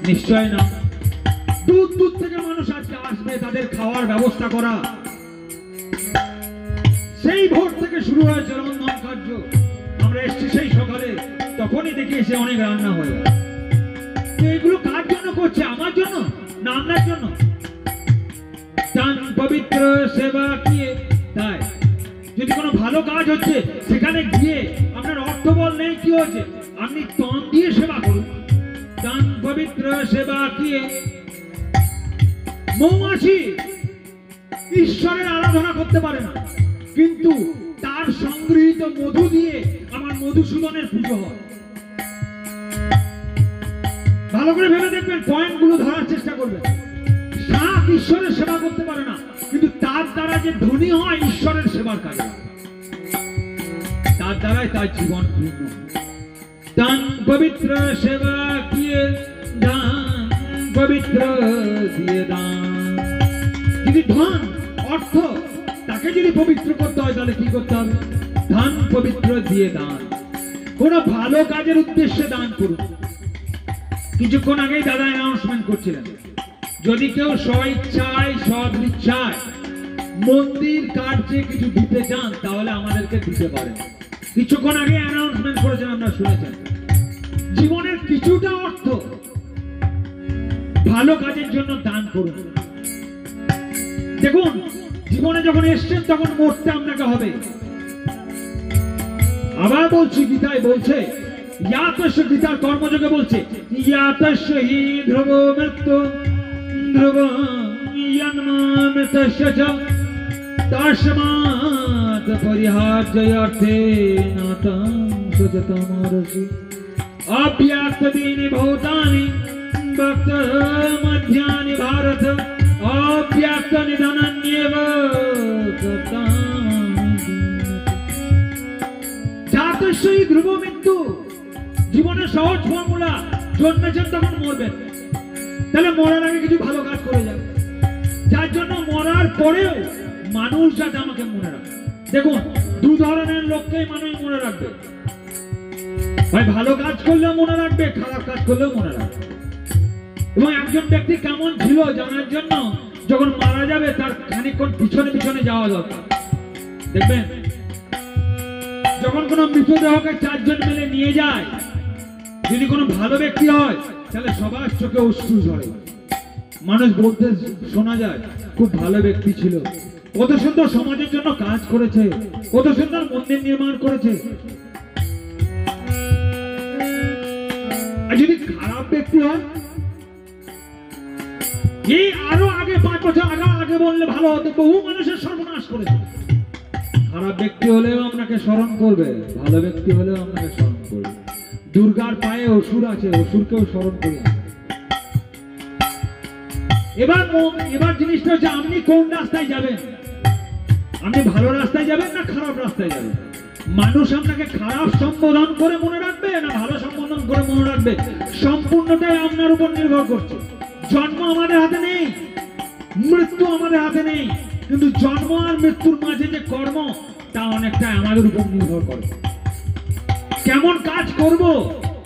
নিশ্চয় না। দূর দূর থেকে মানুষ আজকে আসবে, তাদের খাওয়ার ব্যবস্থা করা, সেই ভোর থেকে শুরু হয়েছে রন্ধন কার্য। আমরা এসছি সেই সকালে, তখনই দেখি এসে অনেক রান্না হয়ে গেল। এগুলো কার জন্য করছে? আমার জন্য না আপনার জন্য? দান পবিত্র সেবা কি তাই যদি কোনো ভালো কাজ হচ্ছে সেখানে গিয়ে আপনার অর্থবল নেই, কি হচ্ছে? আপনি তন দিয়ে সেবা করুন। দান পবিত্র সেবা কি। মৌমাছি ঈশ্বরের আরাধনা করতে পারে না, কিন্তু তার সংগৃহীত মধু দিয়ে আমার মধুসূদনের পুজো হয়। ভালো করে ভেবে দেখবেন, পয়েন্টগুলো ধরার চেষ্টা করবেন। শাক ঈশ্বরের সেবা করতে পারে না, কিন্তু তার দ্বারা যে ধনী হয় ঈশ্বরের সেবার কাজে, তার দ্বারাই তার জীবন পূর্ণ। দান পবিত্র সেবা কিয়ে, দান পবিত্র দিয়ে দান। যদি ধন অর্থ তাকে যদি পবিত্র করতে হয়, তাহলে কি করতে হবে? দান পবিত্র দিয়ে দান। কোন ভালো কাজের উদ্দেশ্যে দান করুন। কিছুক্ষণ আগেই দাদা অ্যানাউন্সমেন্ট করছিলেন, যদি কেউ স্বইচ্ছায় সদিচ্ছায় মন্দির কার্যে কিছু দিতে চান, তাহলে আমাদেরকে দিতে পারেন। কিছুক্ষণ আগে অ্যানাউন্সমেন্ট করেছেন, আমরা শুনেছেন। জীবনের কিছুটা অর্থ ভালো কাজের জন্য দান করুন। দেখুন, জীবনে যখন এসছেন তখন মরতে আপনাকে হবে। আবার বলছি, গীতায় বলছে, ইয়াতস্য, গীতার কর্মযোগে বলছে, ইয়াতস্য হি ধ্রুব মৃত্যু ধ্রুব মৃতস্য চ তস্মাৎ পরিহার্যয়ার্থে নাতং সুজতমরসি অব্যক্ত দীনি ভূতানি ভক্ত মধ্যানি ভারত অব্যক্ত নিধনান্যেব জাতস্যই ধ্রুব মৃত্যু। জীবনের সহজ ফর্মুলা, জন্মেছেন তখন মরবেন, তাহলে মরার আগে কিছু ভালো কাজ করে যাবে, যার জন্য মরার পরেও মানুষ যাতে আমাকে মনে রাখে। দেখুন, দু ধরনের লোককেই মানুষ মনে রাখবে, ভাই ভালো কাজ করলেও মনে রাখবে, খারাপ কাজ করলেও মনে রাখবে। এবং একজন ব্যক্তি কেমন ছিল জানার জন্য যখন মারা যাবে তার খানিকক্ষণ পিছনে পিছনে যাওয়া দরকার। দেখবেন, যখন কোনো মৃতদেহকে চারজন মিলে নিয়ে যায়, যদি কোনো ভালো ব্যক্তি হয় তাহলে সবার চোখে অশ্রু ঝরে। মানুষ বলতে শোনা যায়, খুব ভালো ব্যক্তি ছিল, কত সুন্দর সমাজের জন্য কাজ করেছে, কত সুন্দর মন্দির নির্মাণ করেছে। আর যদি খারাপ ব্যক্তি হয়, এই আরো আগে 5 বছর আগে বললে ভালো হতো, বহু মানুষের সর্বনাশ করেছে। খারাপ ব্যক্তি হলেও আপনাকে স্মরণ করবে, ভালো ব্যক্তি হলেও আপনাকে স্মরণ করবে। দুর্গার পায়ে অসুর আছে, অসুরকেও স্মরণ করি। এবার জিনিসটা হচ্ছে, আপনি কোন রাস্তায় যাবেন? আপনি ভালো রাস্তায় যাবেন না খারাপ রাস্তায় যাবেন? মানুষ আপনাকে খারাপ সম্বোধন করে মনে রাখবে না ভালো সম্বোধন করে মনে রাখবে, সম্পূর্ণটাই আপনার উপর নির্ভর করছে। জন্ম আমাদের হাতে নেই, মৃত্যু আমাদের হাতে নেই, কিন্তু জন্ম আর মৃত্যুর মাঝে যে কর্ম, তা অনেকটা আমাদের উপর নির্ভর করে। কেমন কাজ করব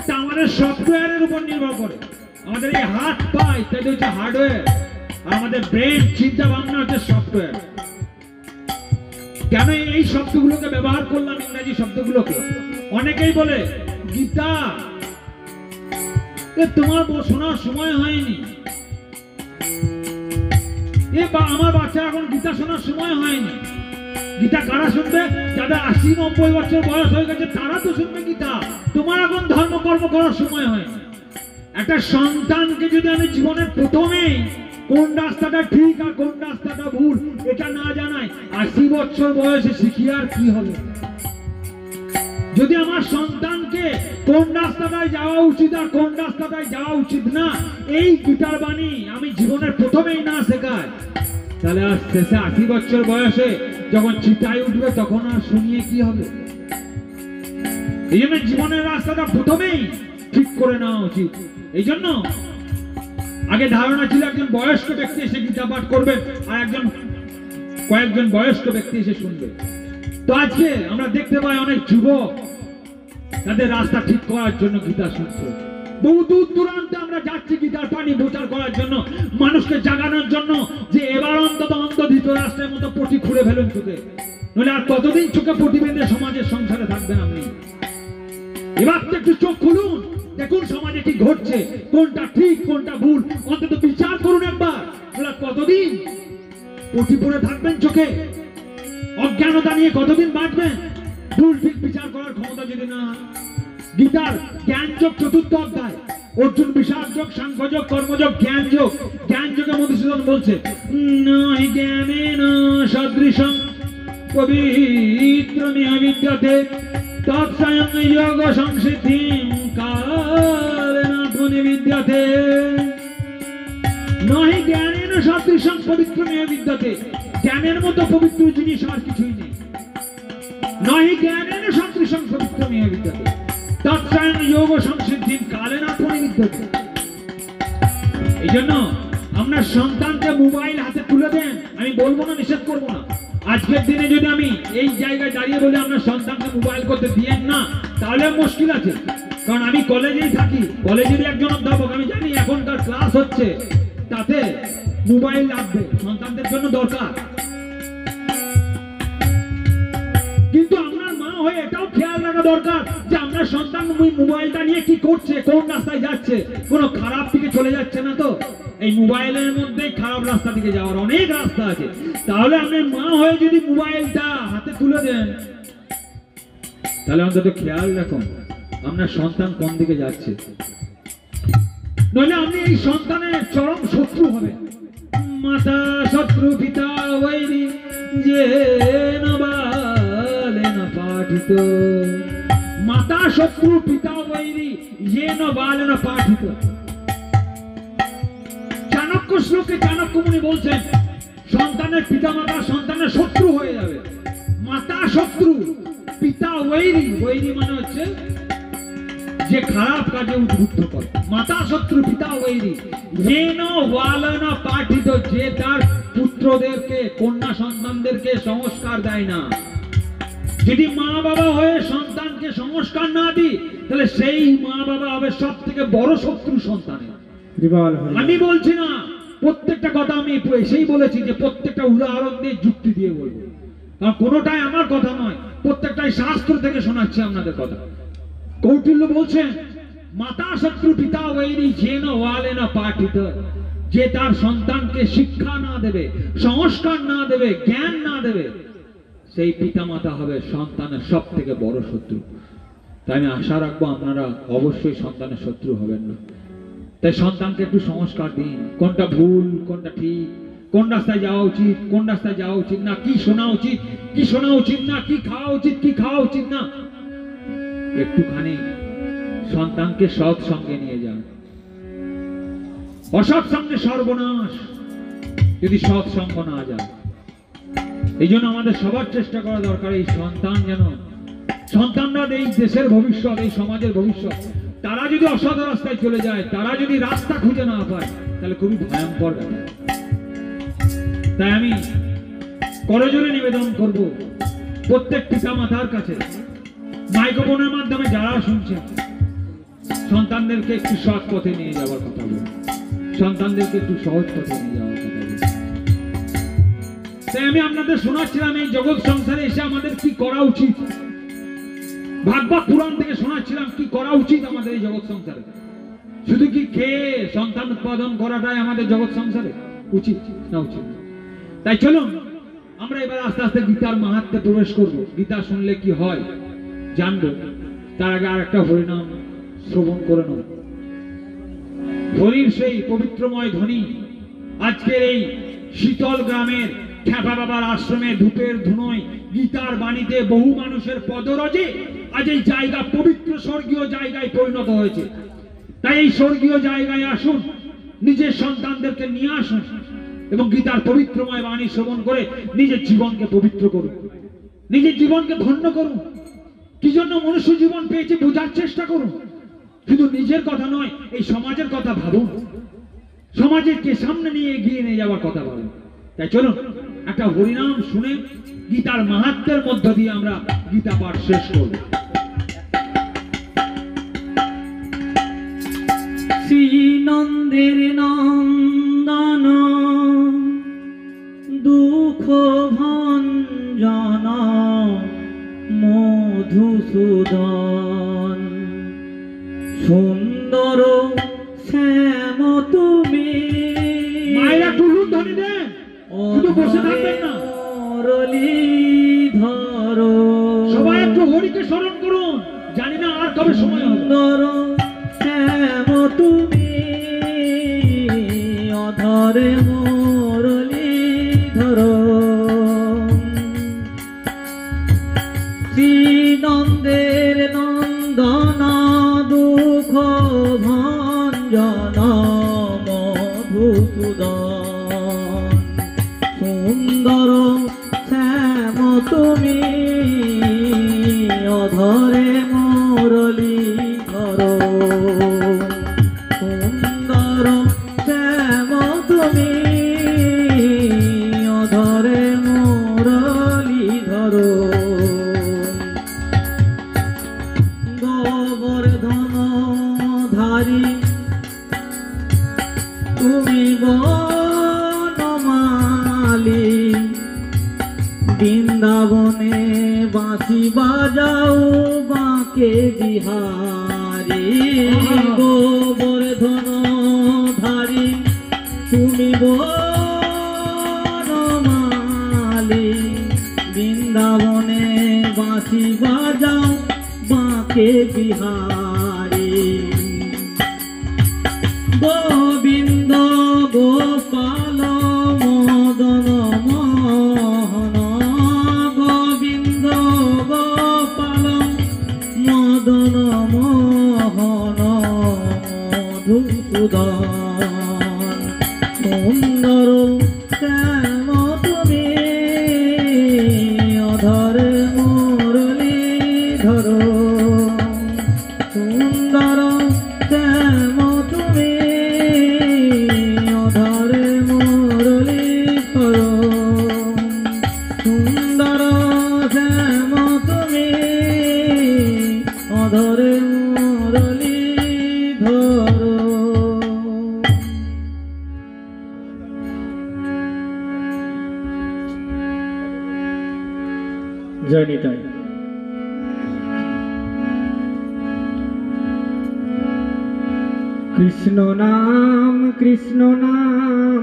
তা আমাদের সফটওয়্যারের উপর নির্ভর করে। আমাদের এই হাত পা ইত্যাদি হচ্ছে হার্ডওয়্যার, আর আমাদের ব্রেন চিন্তা ভাবনা হচ্ছে সফটওয়্যার। কেন এই শব্দগুলোকে ব্যবহার করলাম, ইংরেজি শব্দগুলোকে? অনেকেই বলে, গীতা তোমার শোনার সময় হয়নি, আমার বাচ্চা এখন গীতা শোনার সময় হয়নি। গীতা কারা শুনবে? যাদের 80-90 বছর বয়স হয়ে গেছে, তারা তো শুনবে গীতা। তোমার এখন ধর্মকর্ম করার সময় হয়নি। একটা সন্তানকে যদি আমি জীবনের প্রথমেই কোন রাস্তাটা ঠিক আর কোন রাস্তাটা ভুল এটা না জানাই, 80 বছর বয়সে শিখিয়ে আর কি হবে? যদি আমার সন্তানকে কোন রাস্তাটায় যাওয়া উচিত আর কোন রাস্তাটায় যাওয়া উচিত না, এই গীতার বাণী আমি জীবনের প্রথমেই না শেখাই, তাহলে আর শেষে 80 বছর বয়সে যখন চিতায় উঠবে তখন আর শুনিয়ে কি হবে? এই জন্য জীবনের রাস্তাটা প্রথমেই ঠিক করে নেওয়া উচিত। এই জন্য আগে ধারণা ছিল একজন বয়স্ক ব্যক্তি এসে গীতা পাঠ করবে আর কয়েকজন বয়স্ক ব্যক্তি এসে শুনবে। তো আজকে আমরা দেখতে পাই অনেক যুবক তাদের রাস্তা ঠিক করার জন্য গীতা শুনছে। বহু দূর দূরান্তে আমরা যাচ্ছি গীতার পানি প্রচার করার জন্য, মানুষকে জাগানোর জন্য, যে এবার অন্তত অন্ধ রাষ্ট্রের মতো পটি খুঁড়ে ফেলুন চোখে, নইলে আর কতদিন চোখে পটি বেঁধে সমাজের সংসারে থাকবেন আপনি? এবার তো একটু চোখ খুলুন, দেখুন সমাজে কি ঘটছে, কোনটা ঠিক কোনটা ভুল, অন্তত বিচার করুন একবার। কতদিন পটি পড়ে থাকবেন চোখে? অজ্ঞানতা নিয়ে কতদিন বাঁচবেন? ভুল ঠিক বিচার করার ক্ষমতা যদি না। গীতার জ্ঞান যোগ চতুর্থ অধ্যায়, অর্জুন বিষাদ যোগ, সাংখ্য যোগ, কর্মযোগ, জ্ঞান যোগ। জ্ঞান যোগে মধুসূদন বলছে নহি জ্ঞানেন সদৃশং পবিত্রমিহ বিদ্যতে তৎস্বয়ং যোগ সংসিদ্ধিং কালেন আত্মনিবিদ্যতে। নহি জ্ঞানেন সদৃশং পবিত্রমিহ বিদ্যতে, জ্ঞানের মতো পবিত্র জিনিস আর কিছুই নেই। নহি জ্ঞানেন সদৃশং পবিত্রমিহ বিদ্যতে তৎস্বয়ং যোগ সংসিদ্ধিং কালেন আত্মনিবিদ্যতে। এই জন্য আমরা সন্তানকে মোবাইল হাতে তুলে দেন, আমি বলবো না, নিষেধ করবো না। আজকের দিনে যদি আমি এই জায়গায় দাঁড়িয়ে বলি আপনার সন্তানকে মোবাইল করতে দিয়েন না, তাহলে মুশকিল আছে। কারণ আমি কলেজেই থাকি, কলেজেরই একজন অধ্যাপক, আমি জানি এখনকার ক্লাস হচ্ছে, তাতে মোবাইল লাগবে, সন্তানদের জন্য দরকার। কিন্তু আপনার মা হয়ে এটাও খেয়াল রাখা দরকার যে আপনার সন্তান মোবাইলটা নিয়ে কি করছে, কোন রাস্তায় যাচ্ছে, কোনো খারাপ দিকে চলে যাচ্ছে না তো? এই মোবাইলের মধ্যে খারাপ রাস্তা দিকে যাওয়ার অনেক রাস্তা আছে। তাহলে আপনার মা হয়ে যদি মোবাইলটা হাতে তুলে দেন, তাহলে অন্তত খেয়াল রাখুন আপনার সন্তান কোন দিকে যাচ্ছে, নইলে আপনি এই সন্তানের চরম শত্রু হবেন। মাতা শত্রু পিতা বৈরী যে বালেন পাঠিত, মাতা শত্রু পিতা বৈরী যে বালেন পাঠিত। চাণক্য শ্লোকে চাণক্য মুনি বলছেন সন্তানের পিতা মাতা সন্তানের শত্রু হয়ে যাবে। মাতা শত্রু পিতা বৈরী, বৈরী মানে হচ্ছে যে খারাপ কাজে উদ্বুদ্ধ করে। মাতা শত্রু পিতা বৈরী যেন ওয়ালনা পাঠিত, যে তার পুত্রদেরকে কন্যা সন্তানদেরকে সংস্কার দেয় না। যদি মা বাবা হয়ে সন্তানকে সংস্কার না দিই, তাহলে সেই মা বাবা হবে সব থেকে বড় শত্রু সন্তানের। আমি বলছি না প্রত্যেকটা কথা, আমি সেই বলেছি যে প্রত্যেকটা উদাহরণ দিয়ে যুক্তি দিয়ে বলবো, কারণ কোনোটাই আমার কথা নয়, প্রত্যেকটাই শাস্ত্র থেকে শোনাচ্ছি আপনাদের কথা। কৌটিল্য বলছেন মাতা শত্রু পিতা বৈরী যেন ওয়ালেন পাঠিত, যে তার সন্তানকে শিক্ষা না দেবে, সংস্কার না দেবে, জ্ঞান না দেবে, সেই পিতা মাতা হবে সন্তানের সব থেকে বড় শত্রু। তাই আমি আশা রাখবো আপনারা অবশ্যই সন্তানের শত্রু হবেন না। তাই সন্তানকে একটু সংস্কার দিন, কোনটা ভুল কোনটা ঠিক, কোন রাস্তায় যাওয়া উচিত কোন রাস্তায় যাওয়া উচিত না, কি শোনা উচিত কি শোনা উচিত না, কি খাওয়া উচিত কি খাওয়া উচিত না। একটুখানি সন্তানকে সৎ সঙ্গে নিয়ে যান। অসৎ সঙ্গে সর্বনাশ, যদি সৎ সঙ্গ না যায়। এই জন্য আমাদের সবার চেষ্টা করা দরকার, এই সন্তান যেন, সন্তানরা এই দেশের ভবিষ্যৎ, এই সমাজের ভবিষ্যৎ, তারা যদি অসৎ রাস্তায় চলে যায়, তারা যদি রাস্তা খুঁজে না পায়, তাহলে খুবই ভয়ঙ্কর ব্যাপার। তাই আমি করজোরে নিবেদন করব প্রত্যেক পিতা মাতার কাছে, মাইক্রোফোনের মাধ্যমে যারা শুনছেন, সন্তানদেরকে একটু সৎ পথে নিয়ে যাওয়ার কথা বলুন, সন্তানদেরকে একটু সহজ পথে নিয়ে যাওয়ার কথা বলুন। তাই আমি আপনাদের শোনাচ্ছিলাম এই জগৎ সংসারে এসে আমাদের কি করা উচিত। ভাগবত পুরাণ থেকে শোনাচ্ছিলাম কি করা উচিত আমাদের এই জগৎ সংসারে। শুধু কি খেয়ে সন্তান উৎপাদন করাটাই আমাদের জগৎ সংসারে উচিত না উচিত? তাই চলুন আমরা এবার আস্তে আস্তে গীতার মাহাত্ম্যে প্রবেশ করব। গীতা শুনলে কি হয় জানবো, তার আগে আর একটা হরিনাম শ্রবণ করে নেব। হরির সেই পবিত্রময় ধ্বনি আজকের এই শীতল গ্রামের খ্যাপা বাবার আশ্রমে ধূপের ধুনোয় গীতার বাণীতে বহু মানুষের পদরজে আজ এই জায়গা পবিত্র স্বর্গীয় জায়গায় পরিণত হয়েছে। তাই এই স্বর্গীয় জায়গায় আসুন, নিজের সন্তানদেরকে নিয়ে আসুন এবং গীতার পবিত্রময় বাণী শ্রবণ করে নিজের জীবনকে পবিত্র করুন, নিজের জীবনকে ধন্য করুন। কি জন্য মনুষ্য জীবন পেয়েছে বোঝার চেষ্টা করুন। শুধু নিজের কথা নয়, এই সমাজের কথা ভাবুন, সমাজের কে সামনে নিয়ে এগিয়ে নিয়ে যাওয়ার কথা ভাবুন। তাই চলুন একটা হরিনাম শুনে গীতার মাহাত্ম্যের মধ্য দিয়ে আমরা গীতা পাঠ শেষ করব। শ্রীনন্দের নন্দন দুঃখ ভঞ্জন মধুসূদন সুন্দর শ্যাম তুমি মায়েরা টুলুন ধ্বনি দেন, শুধু বসে থাকবেন না, মুরলীধর সবাই একটু হরিকে স্মরণ করুন। জানি না আর কবে সময় হবে। সুন্দর শ্যাম তুমি অধরে মুরলীধর শ্রীনন্দের নন্দন দুঃখ ভঞ্জন মধুসূদন সুন্দর শ্যাম তুমি অধরে মুরলীধর সুন্দর শ্যাম তুমি অধরে মুরলীধর গোবর্ধন ধারী তুমি বনমালী বৃন্দাবনে বাঁশি বাজাও বাঁকে বিহারি গোবর্ধন ধারী তুমি বনমালী বৃন্দাবনে বাঁশি বাজাও বাঁকে বিহারি গোবিন্দ গোপাল মদন মোহন গোবিন্দ গোপাল মদন মোহন মধুসূদন সুন্দর শ্যাম তুমি অধরে মুরলীধর সুন্দর শ্যাম তুমি অধরে মুরলীধর সুন্দর শ্যাম তুমি অধরে মুরলীধর। জয় নিতাই। কৃষ্ণ নাম কৃষ্ণ নাম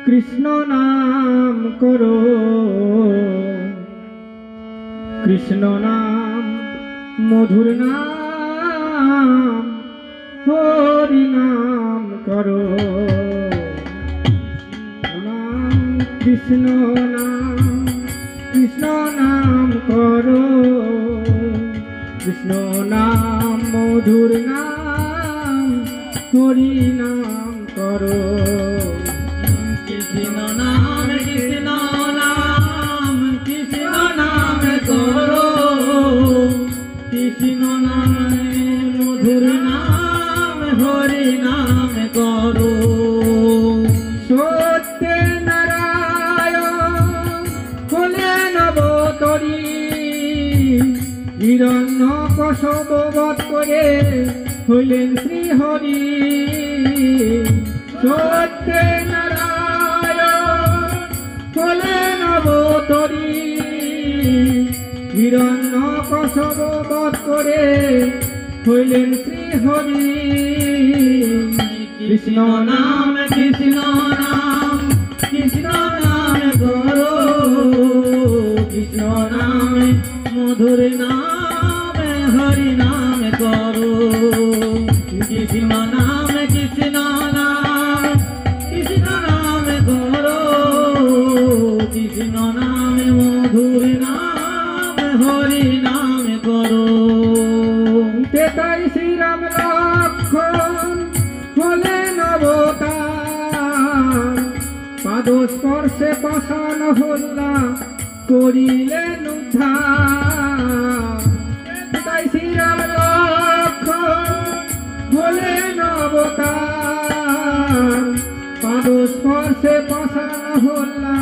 কৃষ্ণ নাম করো কৃষ্ণ নাম মধুর নাম হরি নাম করো নাম কৃষ্ণ নাম করো কৃষ্ণ নাম মধুর নাম হরি নাম করো কৃষ্ণ নাম করো কৃষ্ণ নাম মধুর নাম হরি নাম করো সত্য নারায়ণ হলেন অবতরী হিরণ্য কশপ বধ করে হইলেন শ্রীহরি সত্য নারায়ণ হলেন অবতরী হিরণ্য কশপ বধ করে হইলেন শ্রীহরি কৃষ্ণ নাম করো কৃষ্ণ নাম মধুর নাম হরি নাম করো কৃষ্ণ নাম করো কৃষ্ণ নাম মধুর নাম হরি নাম করো তেতাই শ্রীরাম লক্ষ্মণ হলেন অবতার পাদ স্পর্শে পাষাণ হল্লা করিলেন উদ্ধার তাই শ্রীরাম লক্ষ্মণ হলেন অবতার পাদ স্পর্শে পাষাণ হল্লা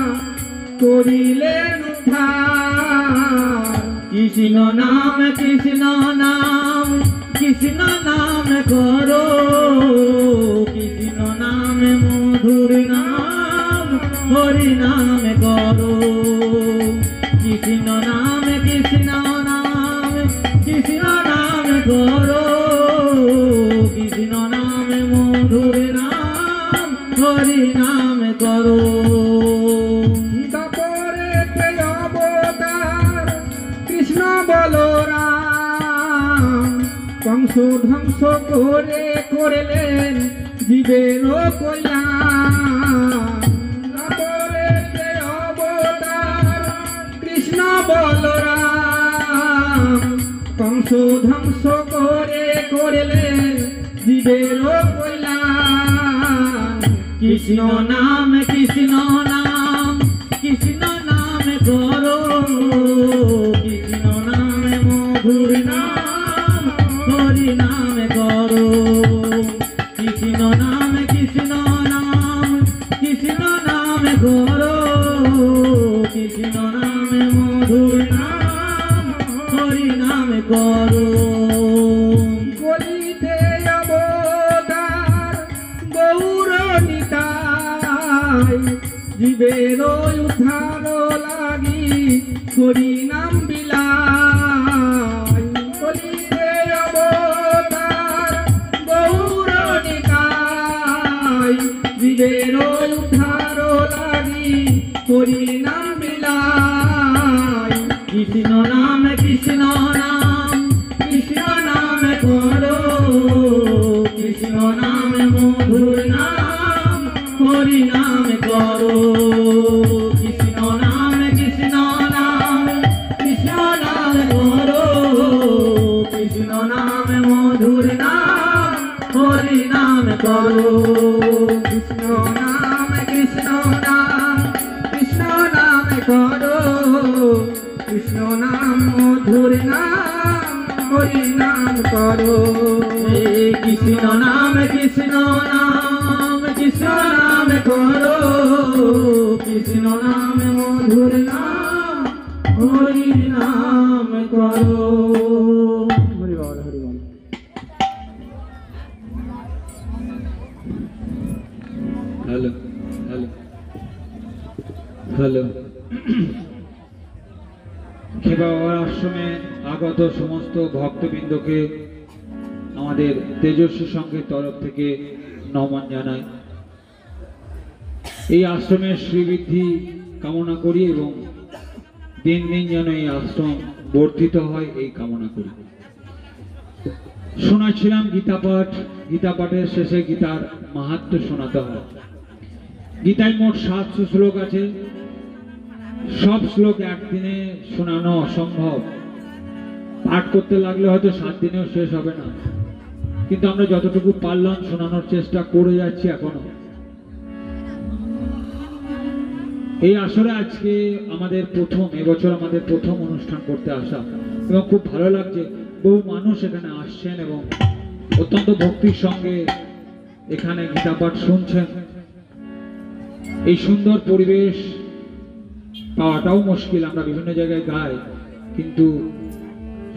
করিলেন উদ্ধার। কৃষ্ণ নাম কৃষ্ণ নাম কৃষ্ণ নাম করো, কৃষ্ণ নাম মধুর নাম হরি নাম করো। কৃষ্ণ নাম কৃষ্ণ নাম কৃষ্ণ নাম করো, কৃষ্ণ নাম মধুর নাম হরি নাম করো। তারপরেতে অবতার কৃষ্ণ বলরাম, কংস ধ্বংস করে করলেন জীবের কল্যাণ। তারপরেতে অবতার কৃষ্ণ বলরাম, কংস ধ্বংস করে করলেন জীবের কল্যাণ। কৃষ্ণ নাম কৃষ্ণ নাম কৃষ্ণ নাম করো, কৃষ্ণ নাম মধুর নাম হরি নাম করো। কৃষ্ণ নাম কৃষ্ণ নাম কৃষ্ণ নাম করো, কৃষ্ণ নাম মধুর নাম হরি নাম করো। কলিতে অবতার গৌর নিতাই, জীবের উদ্ধার লাগি হরি নাম বিলাই। কলিতে অবতার গৌর নিতাই, জীবের উদ্ধার লাগি হরি নাম বিলাই। কৃষ্ণ নাম কৃষ্ণ নাম কৃষ্ণ নাম করো, কৃষ্ণ নাম মধুর নাম হরি নাম করো। কৃষ্ণ নাম কৃষ্ণ নাম কৃষ্ণ নাম করো, কৃষ্ণ নাম মধুর নাম হরি নাম করো। কৃষ্ণ নাম কৃষ্ণ নাম কৃষ্ণ নাম করো, কৃষ্ণ নাম মধুর নাম হরি নাম করো। কৃষ্ণ নাম কৃষ্ণ নাম কৃষ্ণ নাম করো, কৃষ্ণ নাম মধুর নাম হরি নাম করো। হরি বল হরি বল। Hello hello hello. খেবা বাবার আশ্রমে আগত সমস্ত ভক্তবৃন্দকে আমাদের তেজস্বী সংঘের তরফ থেকে নমন জানাই। এই আশ্রমের শ্রীবৃদ্ধি কামনা করি এবং দিন দিন যেন এই আশ্রম বর্ধিত হয় এই কামনা করি। শোনাচ্ছিলাম গীতা পাঠ, গীতা পাঠের শেষে গীতার মাহাত্ম্য শোনাতে হয়। গীতায় মোট 700 শ্লোক আছে। সব শ্লোক একদিনে শোনানো অসম্ভব, পাঠ করতে লাগলে হয়তো 7 দিনেও শেষ হবে না, কিন্তু আমরা যতটুকু পারলাম শোনানোর চেষ্টা করে যাচ্ছি এখনো। এই আসরে আজকে আমাদের এবছর আমাদের প্রথম অনুষ্ঠান করতে আসা এবং খুব ভালো লাগছে। বহু মানুষ এখানে আসছেন এবং অত্যন্ত ভক্তির সঙ্গে এখানে গীতা পাঠ শুনছেন। এই সুন্দর পরিবেশ পাওয়াটাও মুশকিল, আমরা বিভিন্ন জায়গায় গাই, কিন্তু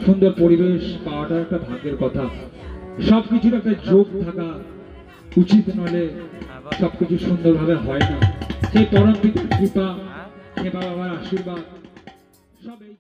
সুন্দর পরিবেশ পাওয়াটা একটা ভাগ্যের কথা। সবকিছুর একটা যোগ থাকা উচিত, নলে সবকিছু সুন্দরভাবে হয় না। সেই পরম পিতার কৃপা, খেবা বাবার আশীর্বাদ সব এই